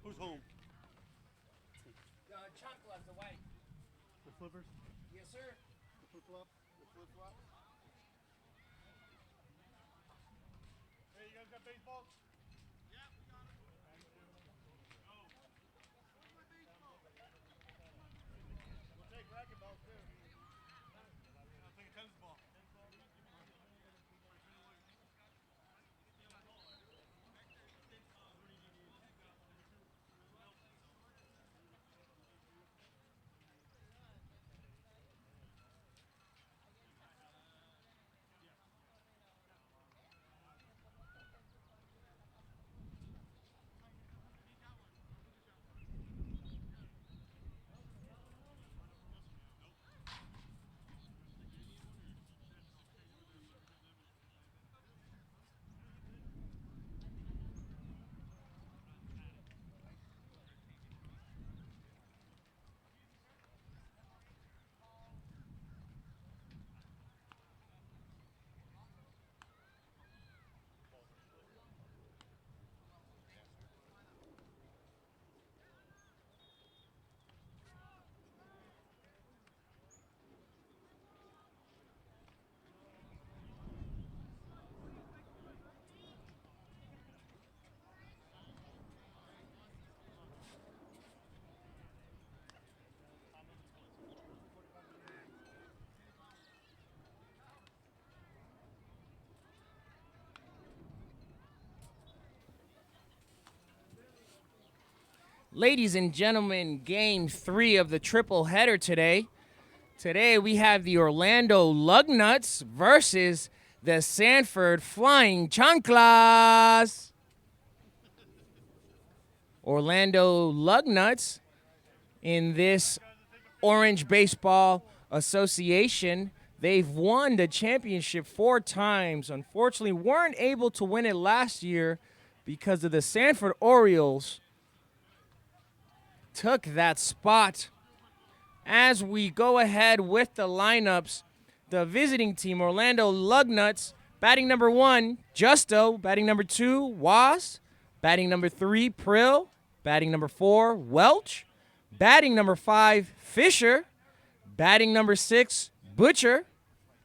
Who's home? Chanclas, the white. The flippers? Yes, sir. The flip-flop? The flip-flop? Hey, you guys got baseball? Yeah, we got it. Thank you. Go. Where's my baseball? We'll take racquetballs, too. I'll take a tennis ball. Ladies and gentlemen, game 3 of the triple header today. Today we have the Orlando Lugnuts versus the Sanford Flying Chanclas. Orlando Lugnuts in this Orange Baseball Association. They've won the championship 4 times. Unfortunately, weren't able to win it last year because of the Sanford Orioles took that spot. As we go ahead with the lineups, the visiting team, Orlando Lugnuts, batting number 1, Justo. Batting number 2, Was. Batting number 3, Prill. Batting number 4, Welch. Batting number 5, Fisher. Batting number 6, Butcher.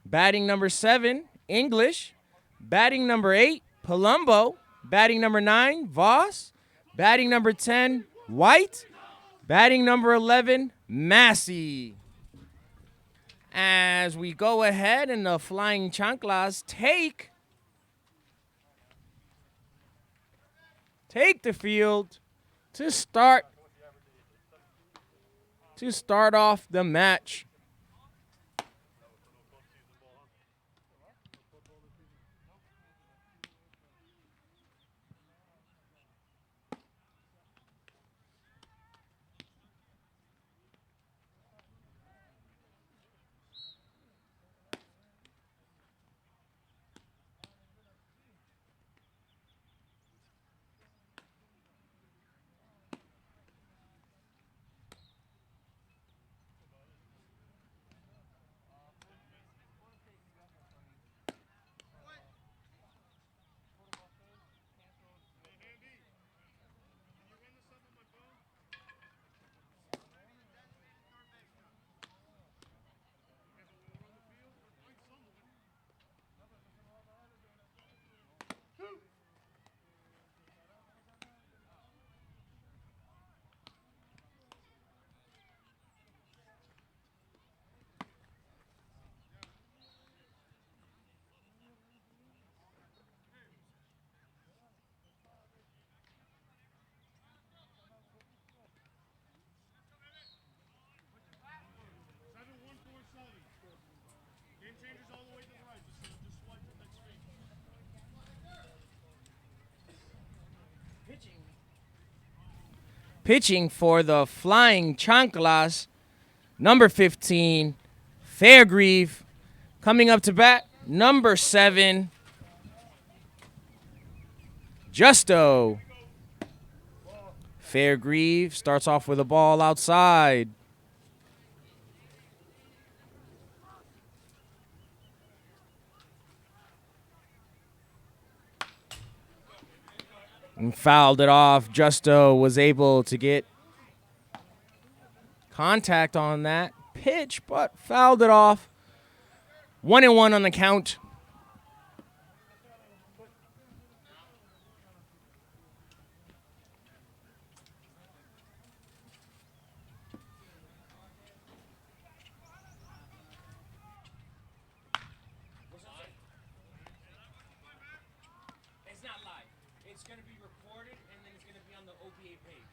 Batting number 7, English. Batting number 8, Palumbo. Batting number 9, Voss. Batting number 10, White. Batting number 11, Massey. As we go ahead and the Flying Chanclas take the field to start off the match. Pitching for the Flying Chanclas, number 15, Fairgrieve. Coming up to bat, number 7, Justo. Fairgrieve starts off with a ball outside. and fouled it off. Justo was able to get contact on that pitch, but fouled it off. 1-1 on the count. It's not live. It's going to be recorded, and then it's going to be on the OBA page,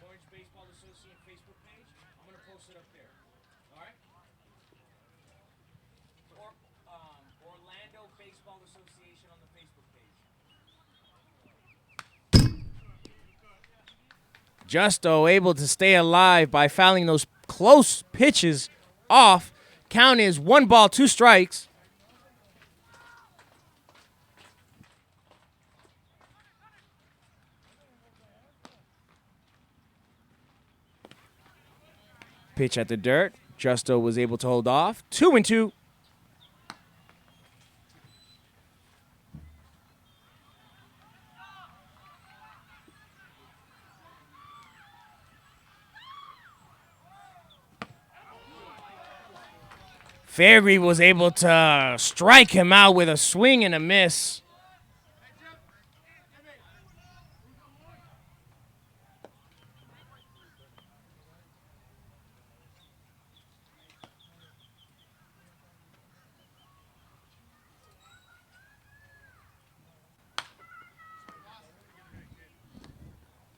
Orange Baseball Association Facebook page. I'm going to post it up there. All right? Or Orlando Baseball Association on the Facebook page. Justo able to stay alive by fouling those close pitches off. Count is 1 ball, 2 strikes. Pitch at the dirt. Justo was able to hold off. 2-2. Fairgrave was able to strike him out with a swing and a miss.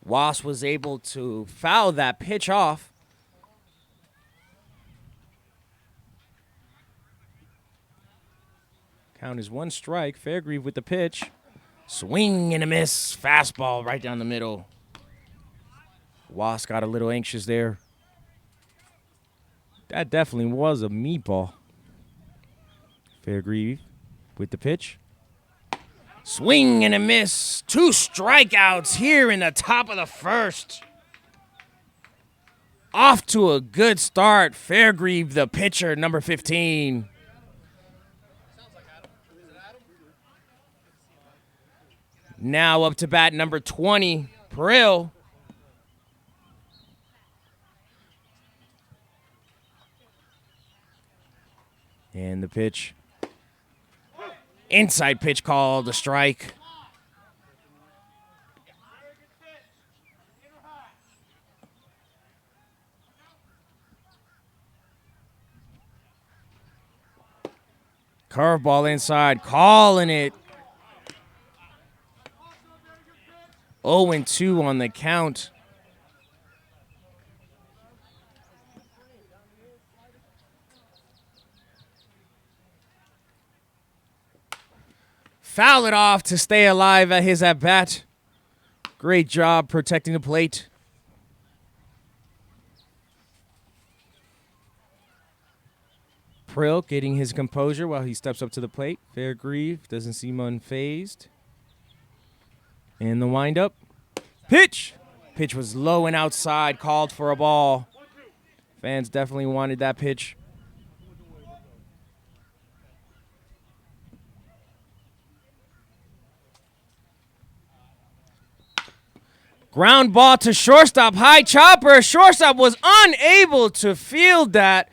Wasp was able to foul that pitch off. Count is 1 strike. Fairgrave with the pitch. Swing and a miss. Fastball right down the middle. Wasp got a little anxious there. That definitely was a meatball. Fairgrave with the pitch. Swing and a miss. 2 strikeouts here in the top of the first. Off to a good start. Fairgrave, the pitcher, number 15. Now up to bat, number 20, Prill. And the pitch. Inside pitch called a strike. Curveball inside, calling it. 0-2 on the count. Foul it off to stay alive at his at-bat. Great job protecting the plate. Prill getting his composure while he steps up to the plate. Fairgrave doesn't seem unfazed. And the windup. Pitch. Pitch was low and outside, called for a ball. Fans definitely wanted that pitch. Ground ball to shortstop. High chopper. Shortstop was unable to field that.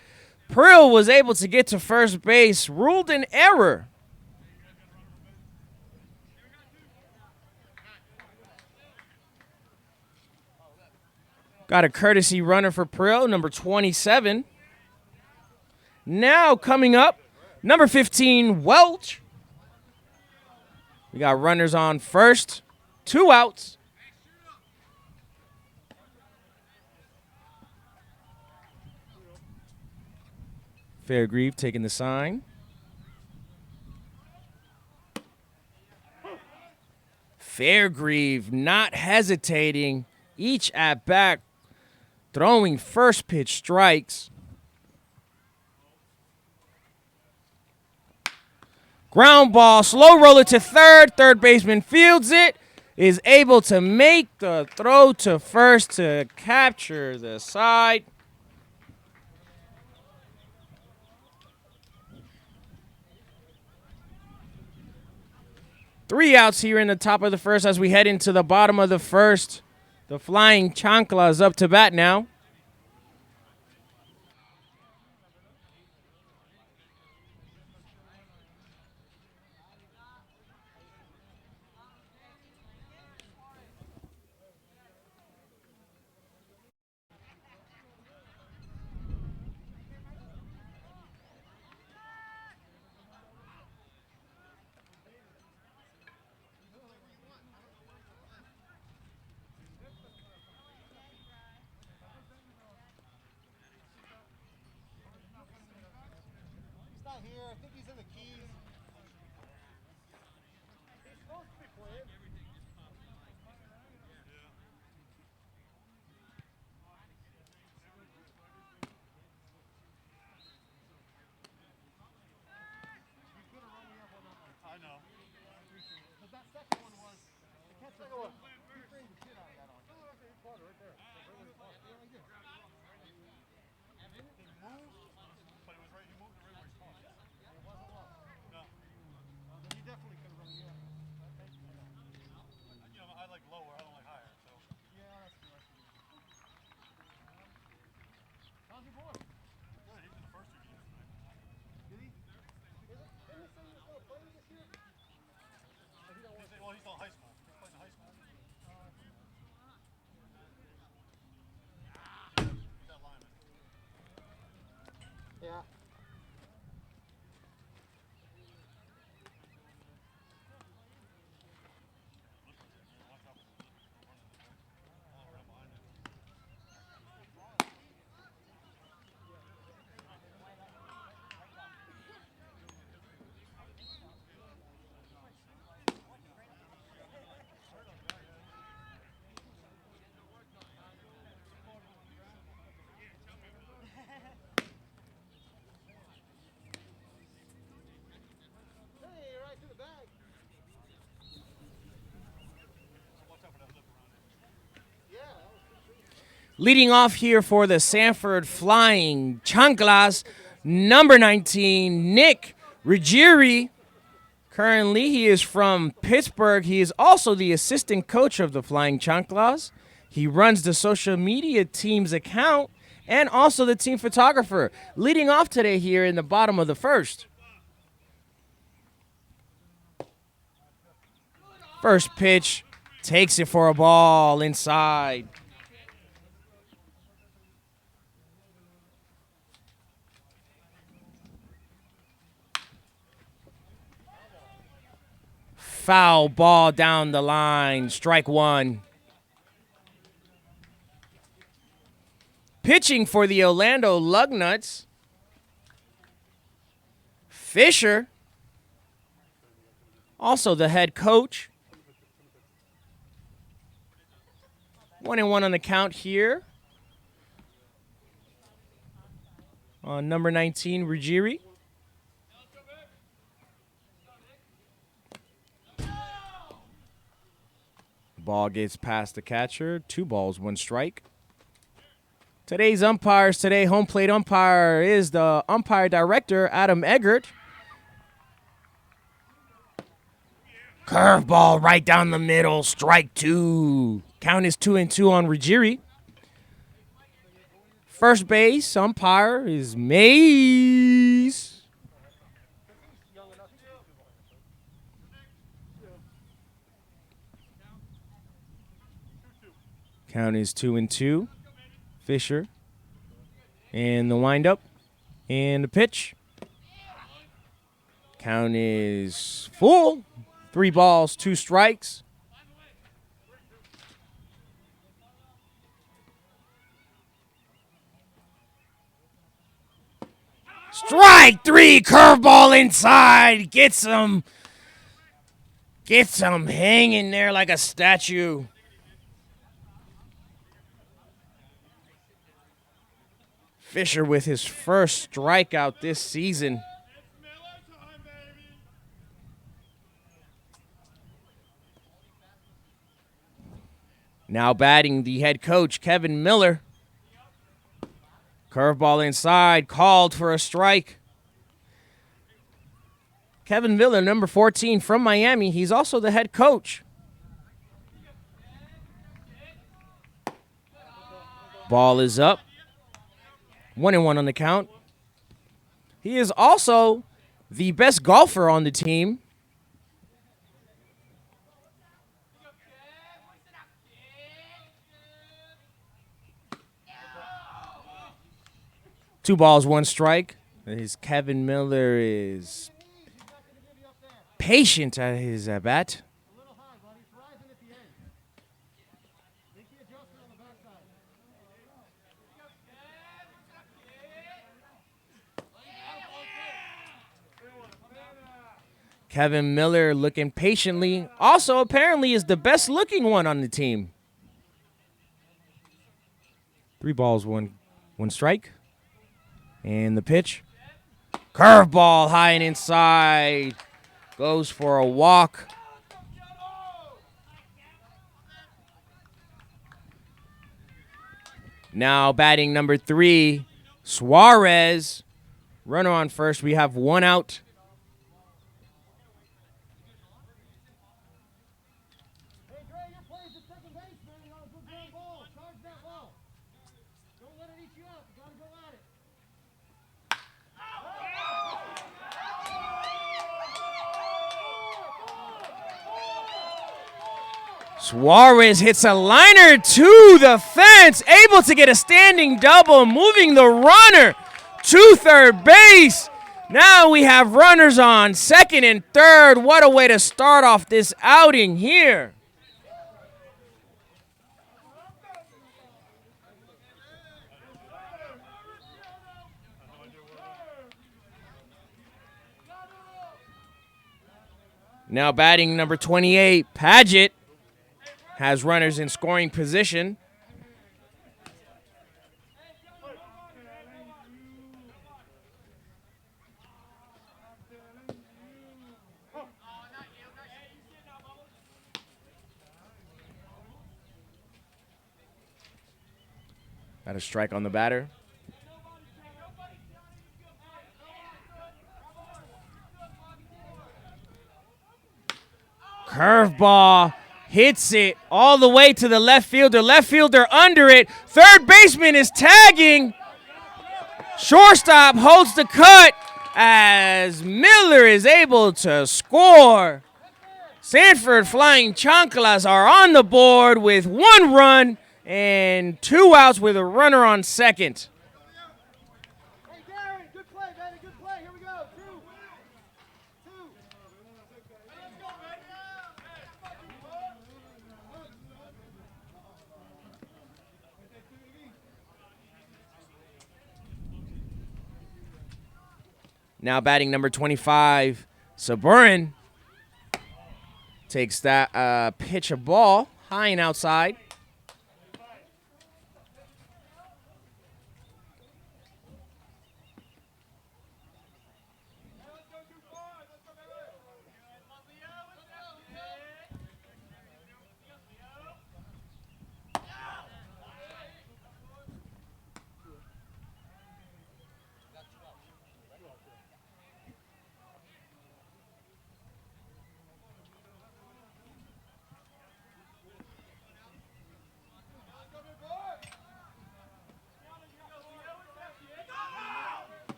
Prill was able to get to first base. Ruled an error. Got a courtesy runner for Prill, number 27. Now coming up, number 15, Welch. We got runners on first. 2 outs. Fairgrave taking the sign. Fairgrave not hesitating. Each at bat throwing first pitch strikes. Ground ball, slow roller to third. Third baseman fields it. Is able to make the throw to first to capture the side. 3 outs here in the top of the first as we head into the bottom of the first. The Flying Chanclas up to bat now. He's not here. I think he's in the keys. He's supposed to be playing. I know. Because that second one was. The second one. He framed the shit out of that on. Oh, okay. He caught it right there. Right where he caught it. Yeah, right there. He moved, but it was right. He moved it right where he caught it. And it wasn't low. No. Then he definitely could have run the other. You know, I like lower. I don't like higher. So. Yeah, that's true. How's your boy? Good. He's in the first 2 games tonight. Did he? Didn't he say he was going to play this year? Well, he's still in high school. He's playing in high school. He's that lineman. Yeah. Leading off here for the Sanford Flying Chanclas, number 19, Nick Ruggieri. Currently, he is from Pittsburgh. He is also the assistant coach of the Flying Chanclas. He runs the social media team's account and also the team photographer. Leading off today here in the bottom of the first. First pitch, takes it for a ball inside. Foul ball down the line, strike one. Pitching for the Orlando Lugnuts, Fisher, also the head coach. 1-1 on the count here on number 19, Ruggieri. Ball gets past the catcher. 2 balls, 1 strike. Today's umpires today, home plate umpire is the umpire director, Adam Eggert. Curveball right down the middle, strike 2. Count is 2-2 on Ruggieri. First base umpire is Mays. Count is 2-2. Fisher. And the windup. And the pitch. Count is full. 3 balls, 2 strikes. Strike 3, curveball inside. Gets him hanging there like a statue. Fisher with his first strikeout this season. Now batting the head coach, Kevin Miller. Curveball inside, called for a strike. Kevin Miller, number 14 from Miami. He's also the head coach. Ball is up. 1-1 on the count. He is also the best golfer on the team. Two balls, one strike. His Kevin Miller is patient at his bat. Kevin Miller looking patiently. Also, apparently, is the best looking one on the team. 3 balls, one strike. And the pitch. Curveball high and inside. Goes for a walk. Now batting number 3, Suarez. Runner on first. We have 1 out. Suarez hits a liner to the fence, able to get a standing double, moving the runner to third base. Now we have runners on second and third. What a way to start off this outing here. Now batting number 28, Paget. Has runners in scoring position. Got a strike on the batter. Curveball. Hits it all the way to the left fielder. Left fielder under it. Third baseman is tagging. Shortstop holds the cut as Miller is able to score. Sanford Flying Chanclas are on the board with 1 run and 2 outs with a runner on second. Hey, Gary, good play, baby, good play. Here we go. 2. Now batting number 25, Saburin takes that pitch a ball high and outside.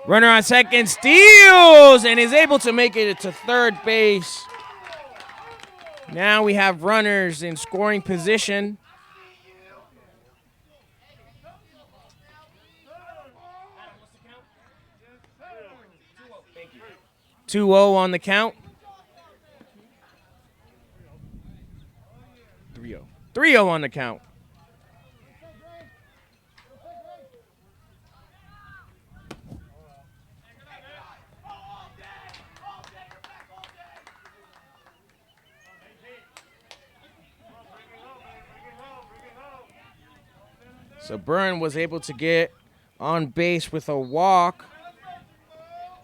Runner on second, steals, and is able to make it to third base. Now we have runners in scoring position. Two 2-0 on the count. 3-0. 3-0 on the count. So Byrne was able to get on base with a walk.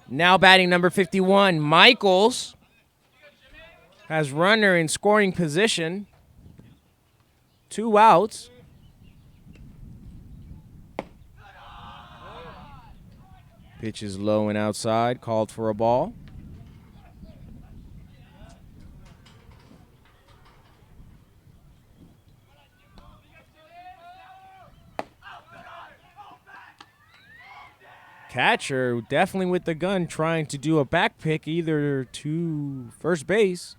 Now batting number 51, Michaels has runner in scoring position. 2 outs. Pitch is low and outside, called for a ball. Catcher definitely with the gun trying to do a back pick either to first base.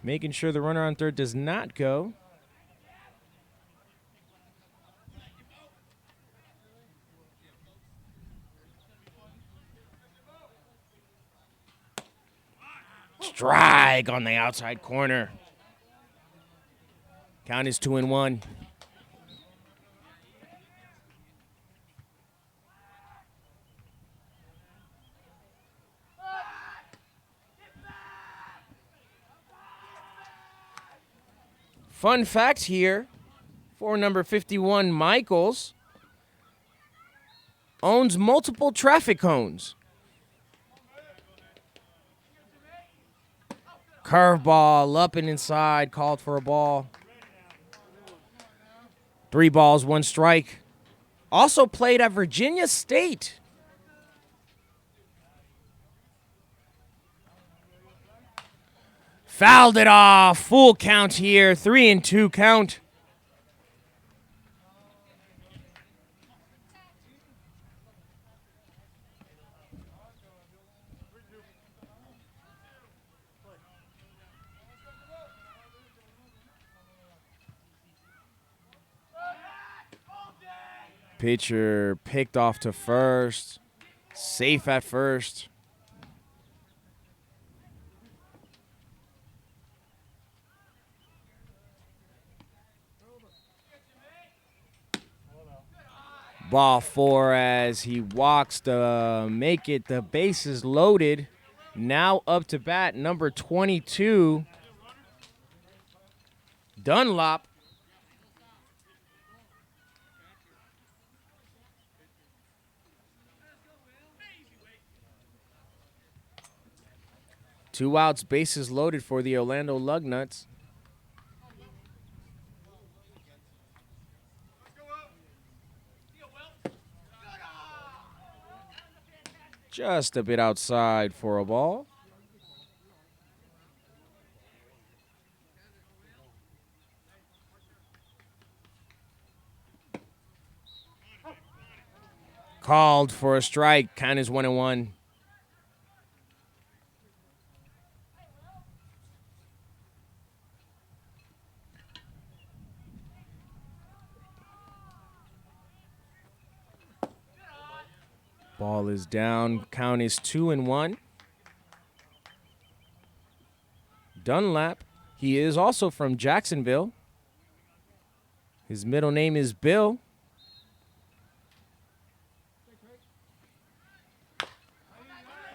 Making sure the runner on third does not go. Strike on the outside corner. Count is 2-1. Fun fact here for number 51, Michaels owns multiple traffic cones. Curveball up and inside, called for a ball. 3 balls, 1 strike. Also played at Virginia State. Fouled it off. Full count here. 3-2 count. Pitcher picked off to first. Safe at first. Ball 4 as he walks to make it the bases loaded. Now up to bat, number 22, Dunlop. Two outs, bases loaded for the Orlando Lugnuts. Just a bit outside for a ball. Called for a strike. Count is 1-1. Ball is down. Count is 2-1. Dunlap. He is also from Jacksonville. His middle name is Bill.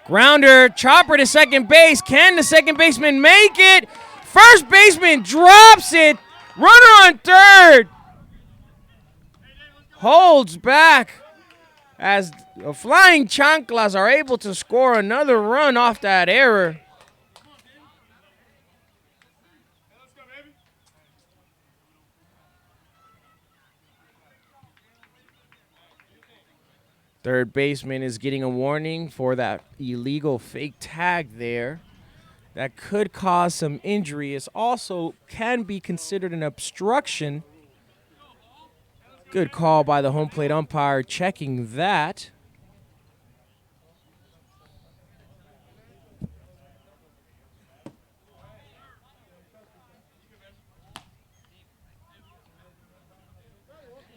Grounder, chopper to second base. Can the second baseman make it? First baseman drops it. Runner on third. Holds back as the flying Chanclas are able to score another run off that error. Third baseman is getting a warning for that illegal fake tag there. That could cause some injury. It also can be considered an obstruction. Good call by the home plate umpire checking that.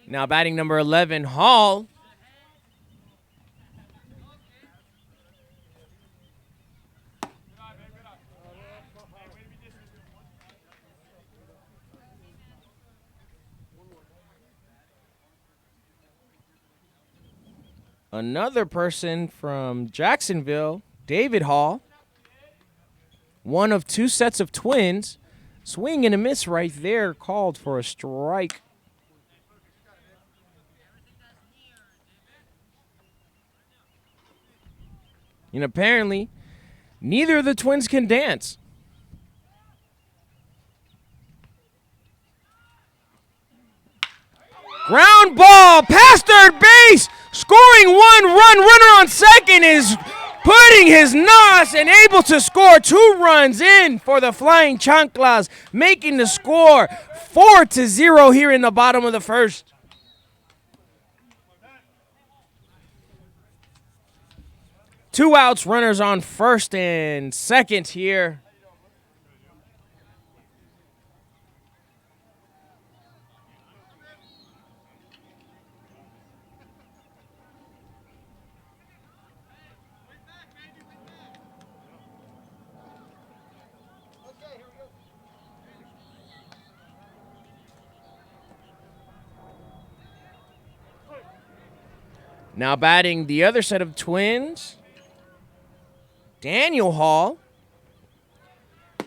Now batting number 11, Hall. Another person from Jacksonville, David Hall. One of 2 sets of twins. Swing and a miss right there, called for a strike. And apparently, neither of the twins can dance. Ground ball past third base. Scoring 1 run. Runner on second is putting his nos and able to score 2 runs in for the Flying Chanclas, making the score 4-0 here in the bottom of the first. 2 outs, runners on first and second here. Now batting the other set of Twins, Daniel Hall,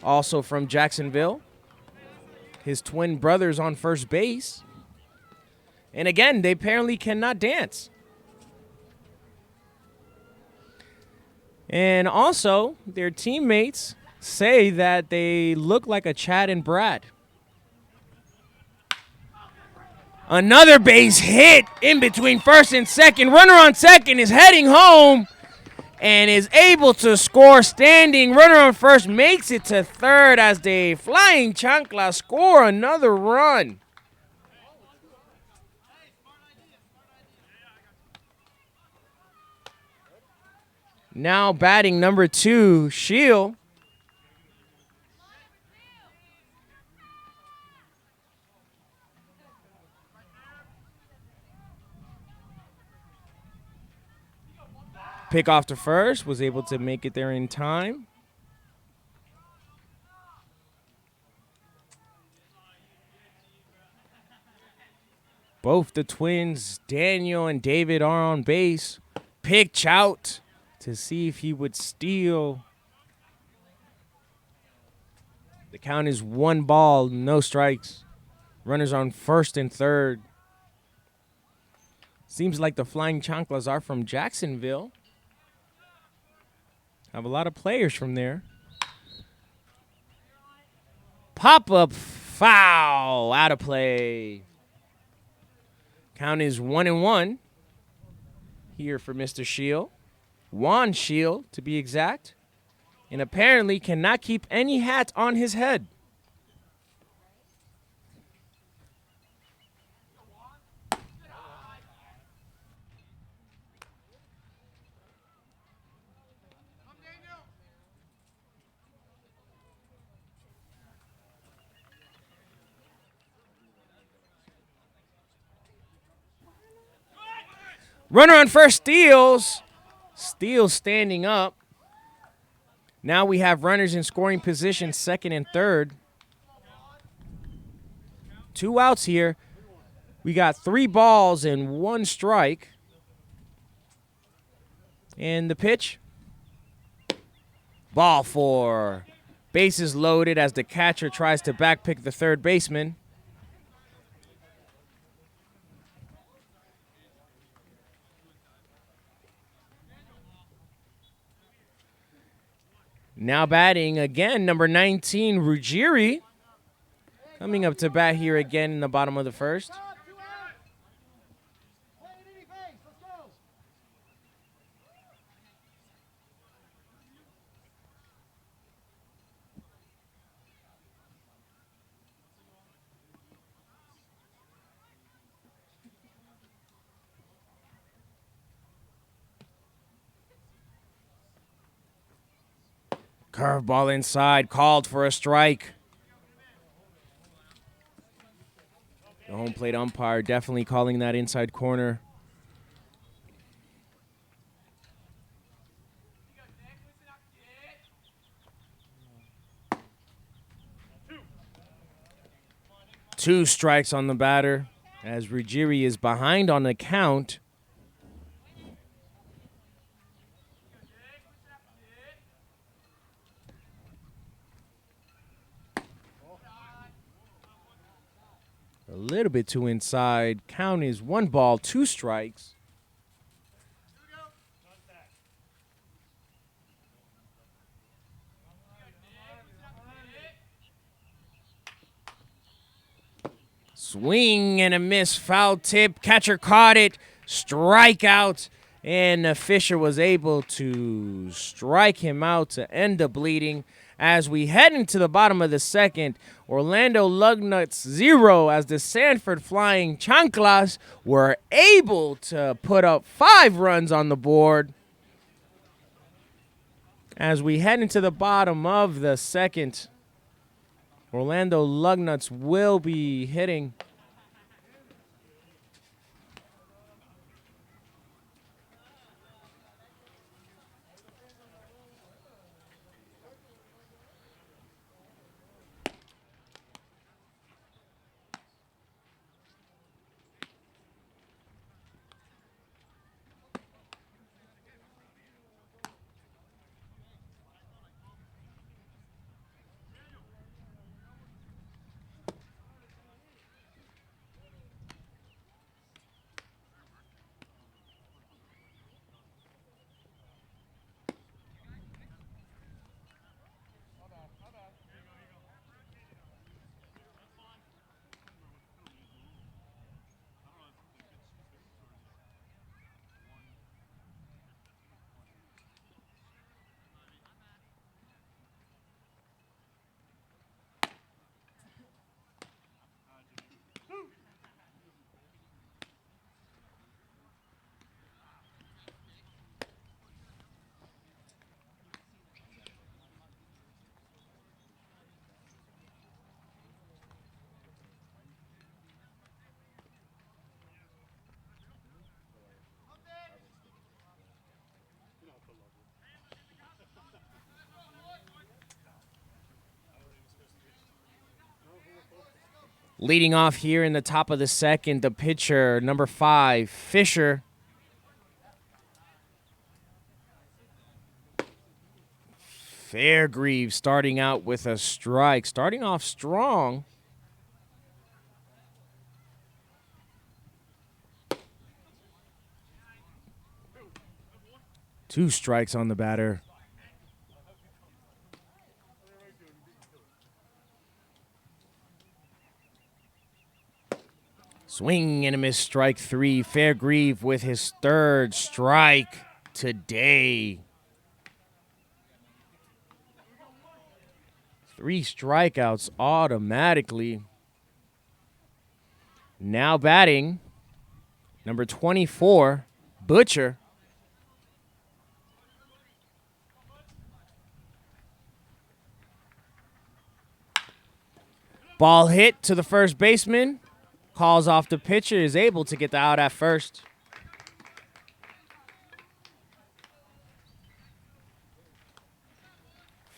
also from Jacksonville. His twin brothers on first base. And again, they apparently cannot dance. And also, their teammates say that they look like a Chad and Brad. Another base hit in between first and second. Runner on second is heading home and is able to score standing. Runner on first makes it to third as the flying Chanclas score another run. Now batting number 2, Shield. Pick off to first, was able to make it there in time. Both the Twins, Daniel and David, are on base. Pitch out to see if he would steal. The count is 1 ball, no strikes. Runners on first and third. Seems like the Flying Chanclas are from Jacksonville. Have a lot of players from there. Pop-up foul, out of play. Count is 1-1 here for Mr. Shield. Juan Shield, to be exact. And apparently cannot keep any hat on his head. Runner on first steals. Steals standing up. Now we have runners in scoring position, second and third. 2 outs here. We got 3 balls and 1 strike. And the pitch. Ball 4. Bases loaded as the catcher tries to backpick the third baseman. Now batting again, number 19, Ruggieri. Coming up to bat here again in the bottom of the first. Curveball inside, called for a strike. The home plate umpire definitely calling that inside corner. Two strikes on the batter as Ruggieri is behind on the count. A little bit too inside. Count is 1 ball, 2 strikes. Swing and a miss, foul tip. Catcher caught it, strikeout, and Fisher was able to strike him out to end the bleeding. As we head into the bottom of the second, Orlando Lugnuts 0 as the Sanford Flying Chanclas were able to put up 5 runs on the board. As we head into the bottom of the second, Orlando Lugnuts will be hitting. Leading off here in the top of the second, the pitcher, number 5, Fisher. Fairgrieve starting out with a strike, starting off strong. Two strikes on the batter. Swing and a miss, strike 3. Fairgrieve with his third strike today. 3 strikeouts automatically. Now batting, number 24, Butcher. Ball hit to the first baseman. Calls off the pitcher, is able to get the out at first.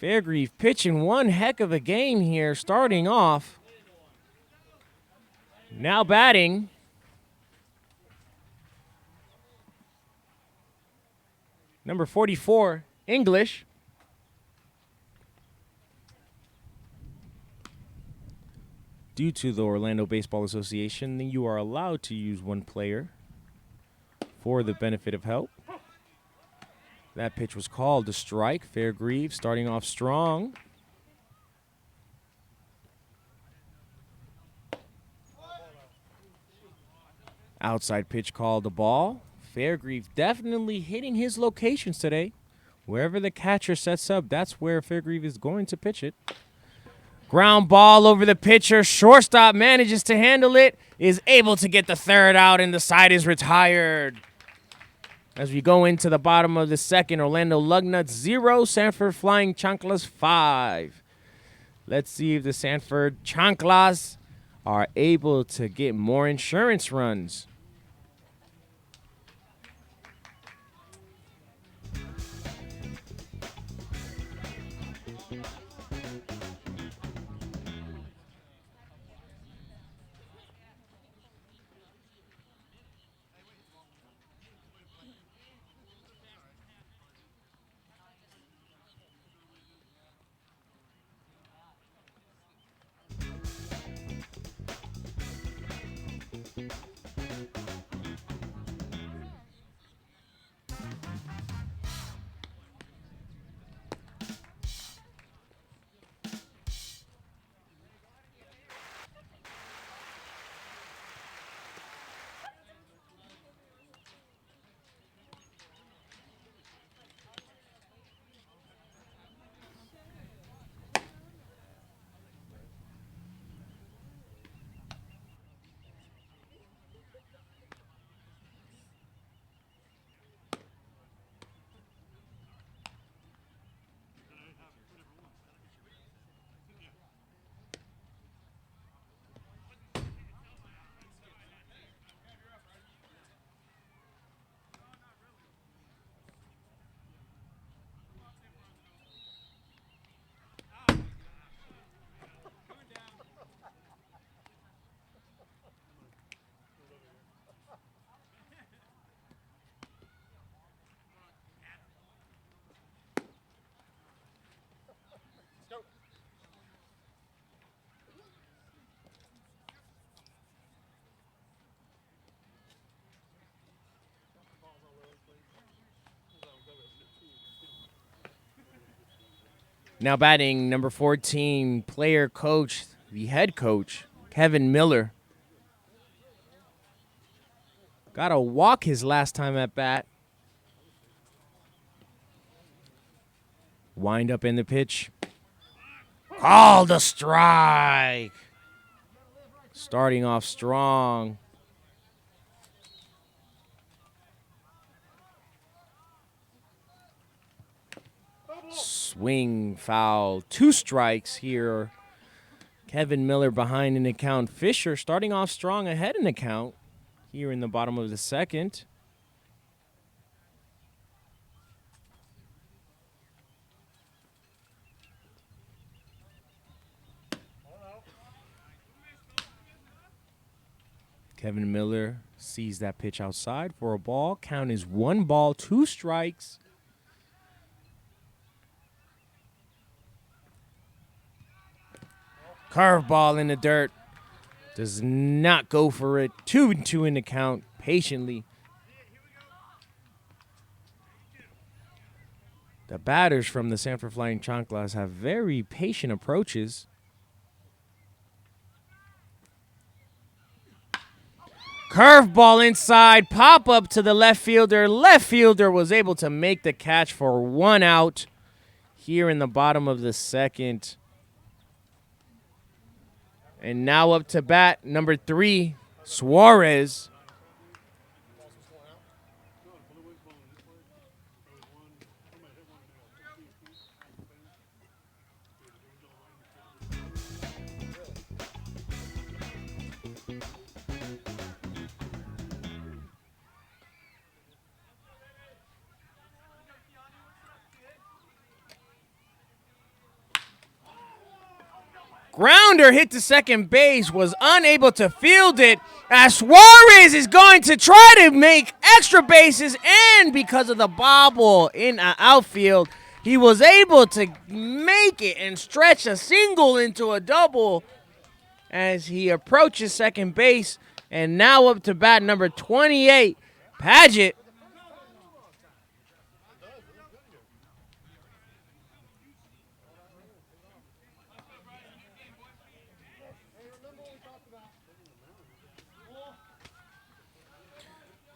Fairgrieve pitching one heck of a game here, starting off. Now batting, number 44, English. Due to the Orlando Baseball Association, you are allowed to use one player for the benefit of help. That pitch was called a strike. Fairgrieve starting off strong. Outside pitch called a ball. Fairgrieve definitely hitting his locations today. Wherever the catcher sets up, that's where Fairgrieve is going to pitch it. Ground ball over the pitcher. Shortstop manages to handle it. Is able to get the third out, and the side is retired. As we go into the bottom of the second, Orlando Lugnuts 0, Sanford Flying Chanclas 5. Let's see if the Sanford Chanclas are able to get more insurance runs. Now batting number 14, player coach, the head coach, Kevin Miller. Got a walk his last time at bat. Wind up in the pitch. Called a strike. Starting off strong. Swing foul. 2 strikes here. Kevin Miller behind in the count. Fisher starting off strong ahead in the count here in the bottom of the second. Kevin Miller sees that pitch outside for a ball. Count is 1 ball, 2 strikes. Curveball in the dirt. Does not go for it. 2-2 in the count, patiently. The batters from the Sanford Flying Chanclas have very patient approaches. Curveball inside, pop up to the left fielder. Left fielder was able to make the catch for 1 out here in the bottom of the second. And now up to bat, number 3, Suarez. Grounder hit to second base, was unable to field it as Suarez is going to try to make extra bases, and because of the bobble in the outfield, he was able to make it and stretch a single into a double as he approaches second base. And now up to bat number 28, Paget.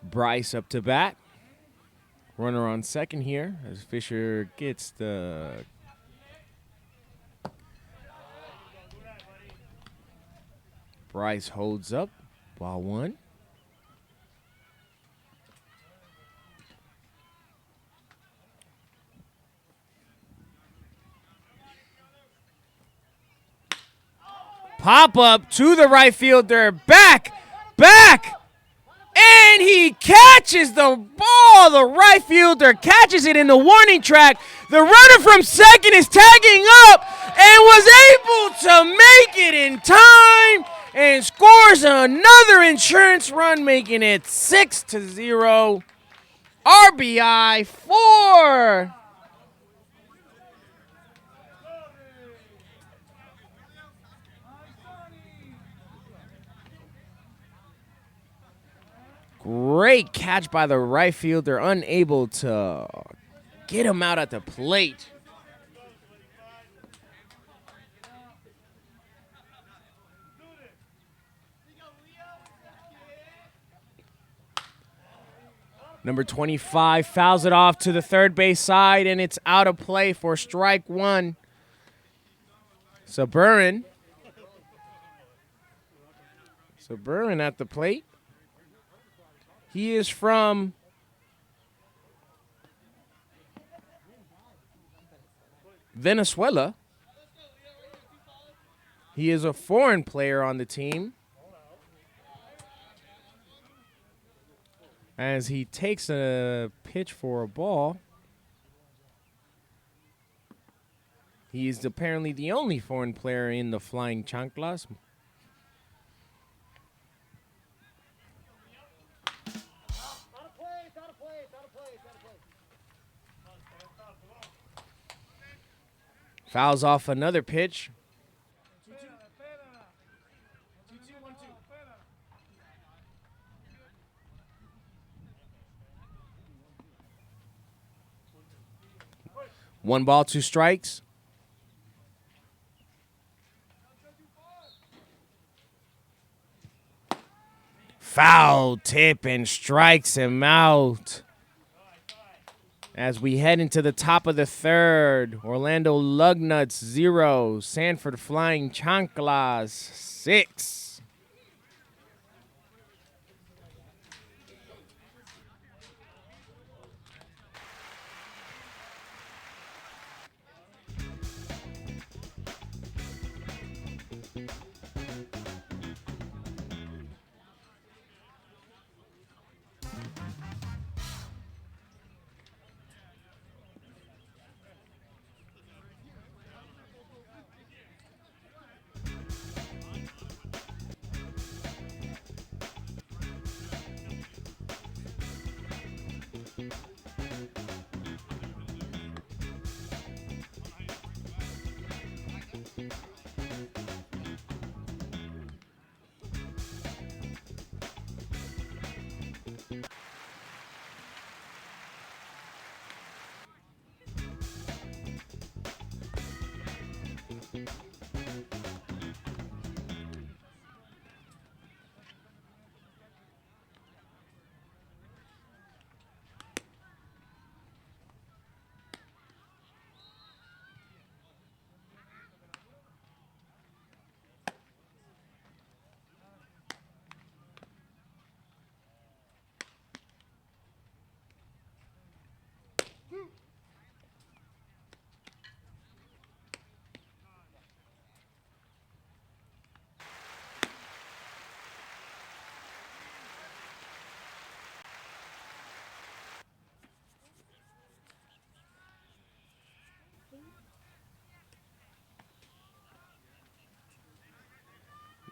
Bryce up to bat. Runner on second here as Fisher gets the Bryce holds up. Ball 1. Pop up to the right fielder. Back. And he catches the ball. The right fielder catches it in the warning track. The runner from second is tagging up and was able to make it in time and scores another insurance run, making it 6-0. RBI 4. Great catch by the right fielder, unable to get him out at the plate. Number 25 fouls it off to the third base side, and it's out of play for strike 1. Suburban at the plate. He is from Venezuela. He is a foreign player on the team. As he takes a pitch for a ball. He is apparently the only foreign player in the Flying Chanclas. Fouls off another pitch. One ball, 2 strikes. Foul tip and strikes him out. As we head into the top of the third, Orlando Lugnuts 0, Sanford Flying Chanclas 6.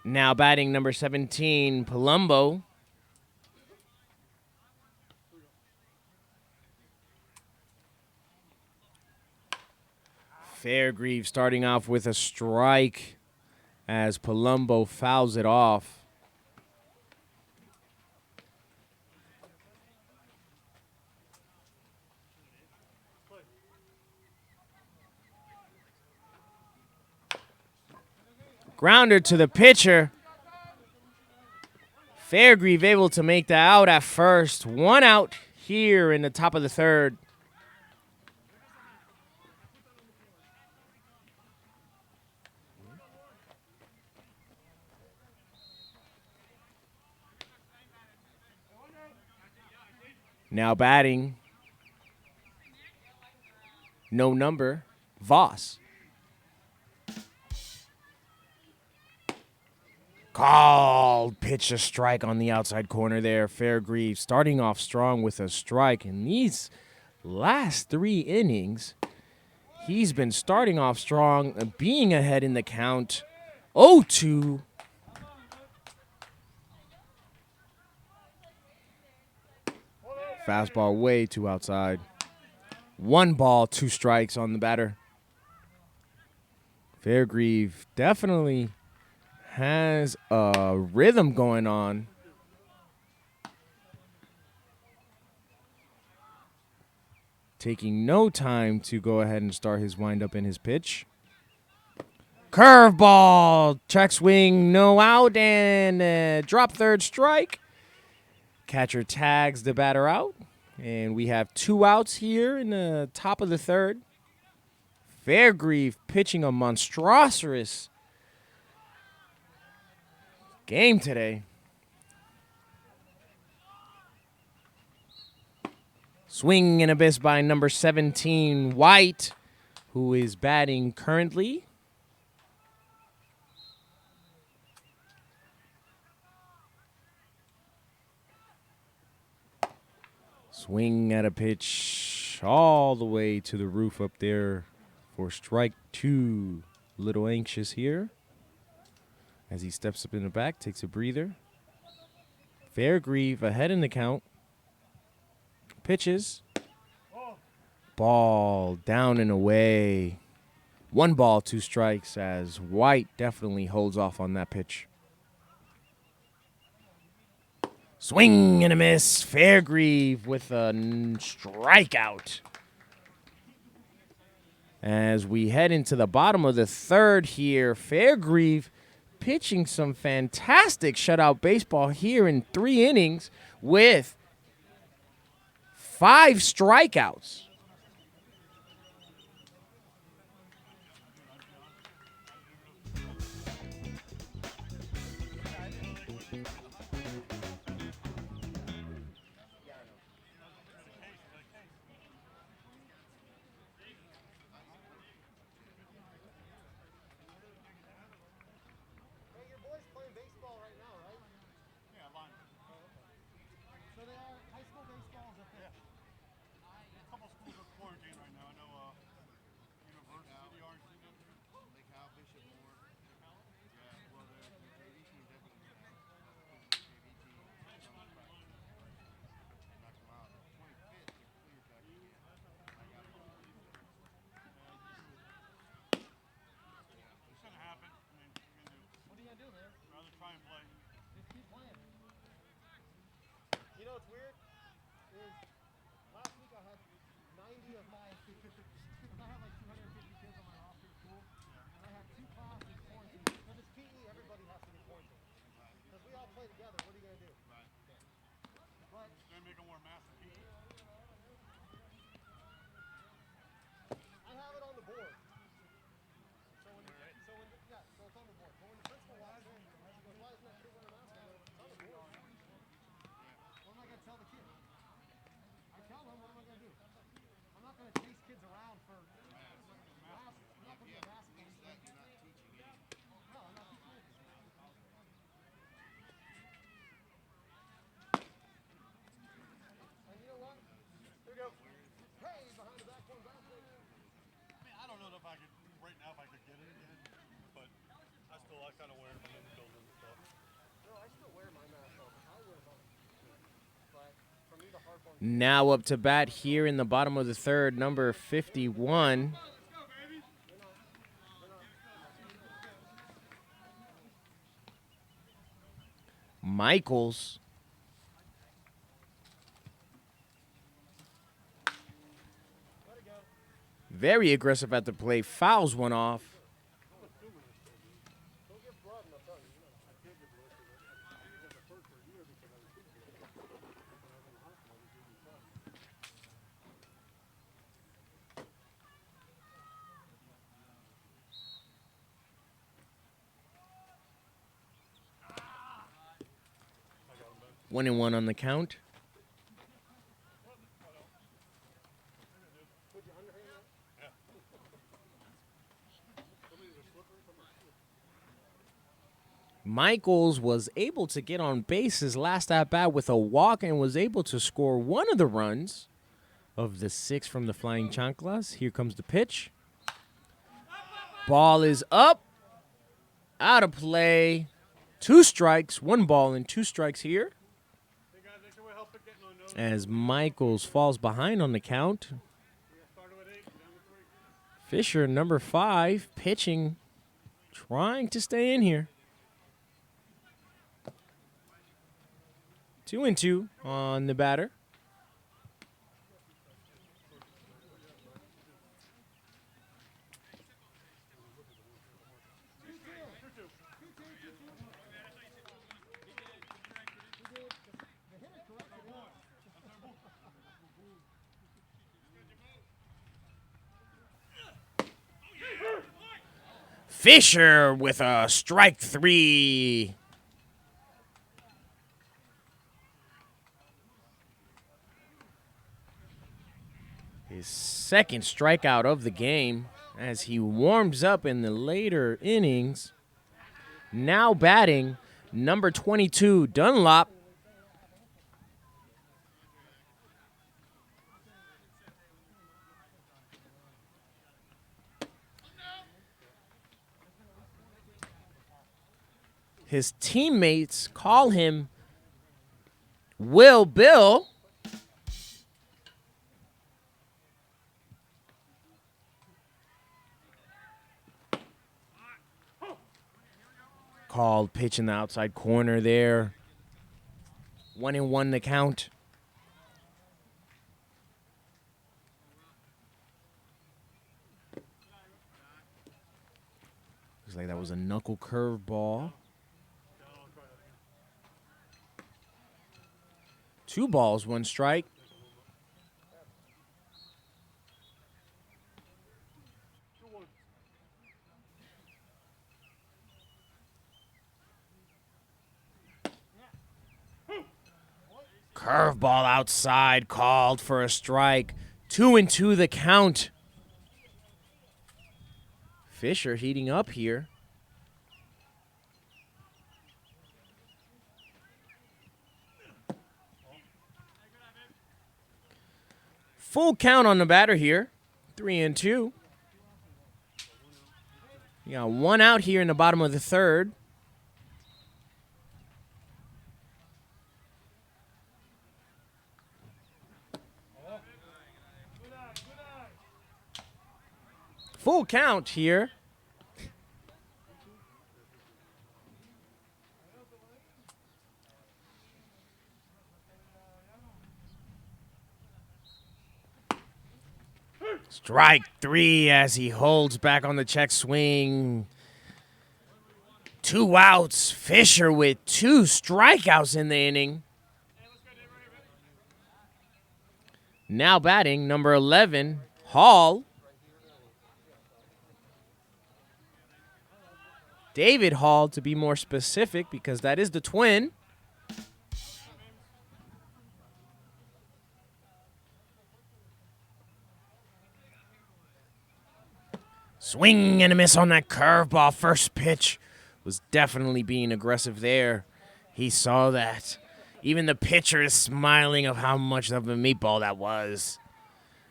Now batting number 17, Palumbo. Fairgrieve starting off with a strike as Palumbo fouls it off. Grounder to the pitcher. Fairgrieve able to make the out at first. 1 out here in the top of the third. Now batting, no number, Voss. Called pitch, a strike on the outside corner there. Fairgrieve starting off strong with a strike. In these last 3 innings, he's been starting off strong, being ahead in the count. 0-2. Fastball way too outside. 1 ball, 2 strikes on the batter. Fairgrieve definitely has a rhythm going on. Taking no time to go ahead and start his windup and his pitch. Curveball, check swing, no out, and drop third strike. Catcher tags the batter out, and we have 2 outs here in the top of the third. Fairgrieve pitching a monstrous game today. Swing and a miss by number 17, White, who is batting currently. Swing at a pitch all the way to the roof up there for strike 2. A little anxious here as he steps up in the back, takes a breather. Fairgrieve ahead in the count. Pitches. Ball down and away. 1 ball, 2 strikes as White definitely holds off on that pitch. Swing and a miss. Fairgrieve with a strikeout. As we head into the bottom of the third here, Fairgrieve pitching some fantastic shutout baseball here in 3 innings with 5 strikeouts. Hey, your boys playing baseball right now, right? Yeah, line. Oh, okay. So they are high school baseball is a thing. A couple schools are quarantined right now. I know University, Orange City. Lake Howell, Bishop Moore. Yeah, well, the JV team definitely went out. JV team, summer practice. Knocked them out. 25th, they're cleared back again. I got them on Tuesday. It's gonna happen. I mean, What are you gonna do, man? rather try and play. Just keep playing. You know what's weird? Is last week I had 90 of my, because I have like 250 kids on my roster at school, and I had 2 classes quarantined. Because it's PE, everybody has to be quarantined. Because we all play together. What are you gonna do? Right. But They're gonna make them wear masks and PE. I have it on the board. So when so it's on the board. But when the principal walks in, he goes, "Why isn't that kid wearing a mask?" I go, "It's on the board." What am I gonna tell the kid? I tell them, what am I gonna do? I'm not gonna chase kids around for masks. I'm not putting a mask on. Teach that, you're not teaching anything. No, I'm not teaching anything. And you know what? Here we go. Hey, behind the back one, back there. I mean, I don't know if I could right now if I could get it again, but I kind of wear it in the building and stuff. No, I still wear my mask on. I wear it on. But for me, the hard one. Now up to bat here in the bottom of the 3rd, number 51. Michaels. Let it go. Very aggressive at the plate. Fouls one off. Don't get blood, and I'll tell you. I can't get blood because I get the first for a year because I was shooting blood. When I was in the hospital, I was doing blood. One and one on the count. Would you underhand that? Michaels was able to get on base his last at bat with a walk and was able to score one of the runs of the 6 from the Flying Chanclas. Here comes the pitch. Ball is up. Out of play. 2 strikes, 1 ball and 2 strikes here. Hey guys, they can help it getting on those. As Michaels falls behind on the count. Started with 8, down to 3. Fisher, number 5, pitching, trying to stay in here. 2-2 on the batter. Fisher with a strike 3. His second strikeout of the game as he warms up in the later innings. Now batting, number 22, Dunlop. His teammates call him Will Bill. Called pitch in the outside corner there. 1-1 the count. Looks like that was a knuckle curveball. 2 balls, 1 strike. Curveball outside, called for a strike. 2-2 the count. Fisher heating up here. Full count on the batter here. 3-2. You got 1 out here in the bottom of the 3rd. Full count here. Strike 3 as he holds back on the check swing. 2 outs. Fisher with 2 strikeouts in the inning. Now batting, number 11, Hall. David Hall, to be more specific, because that is the twin. Swing and a miss on that curveball. First pitch was definitely being aggressive there. He saw that. Even the pitcher is smiling of how much of a meatball that was.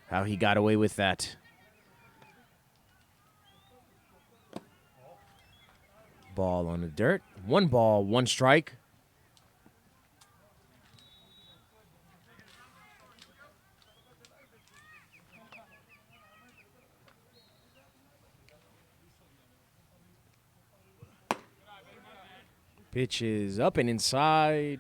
How he got away with that. Ball on the dirt. 1 ball, 1 strike. Pitch is up and inside.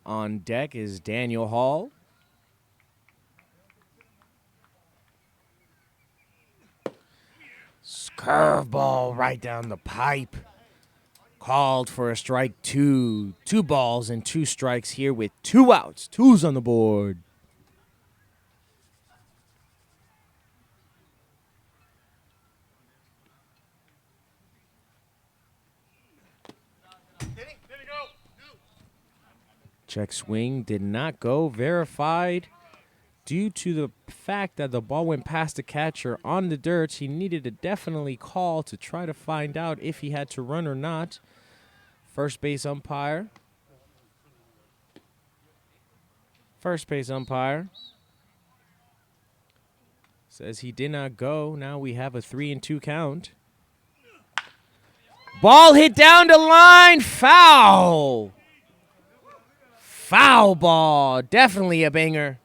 On deck is Daniel Hall. Curveball right down the pipe. Called for a strike 2. 2 balls and 2 strikes here with 2 outs. 2's on the board. Check swing did not go. Verified. Due to the fact that the ball went past the catcher on the dirt, he needed to definitely call to try to find out if he had to run or not. First base umpire. Says he did not go. Now we have a 3-2 count. Ball hit down the line. Foul. Foul ball. Definitely a banger.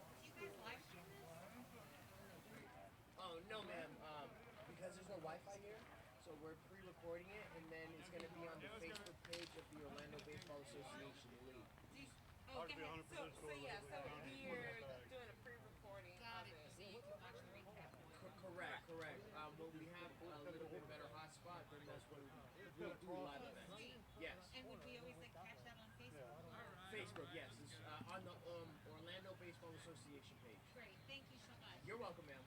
Facebook, yes. It's on the Orlando Baseball Association page. Great. Thank you so much. You're welcome, ma'am.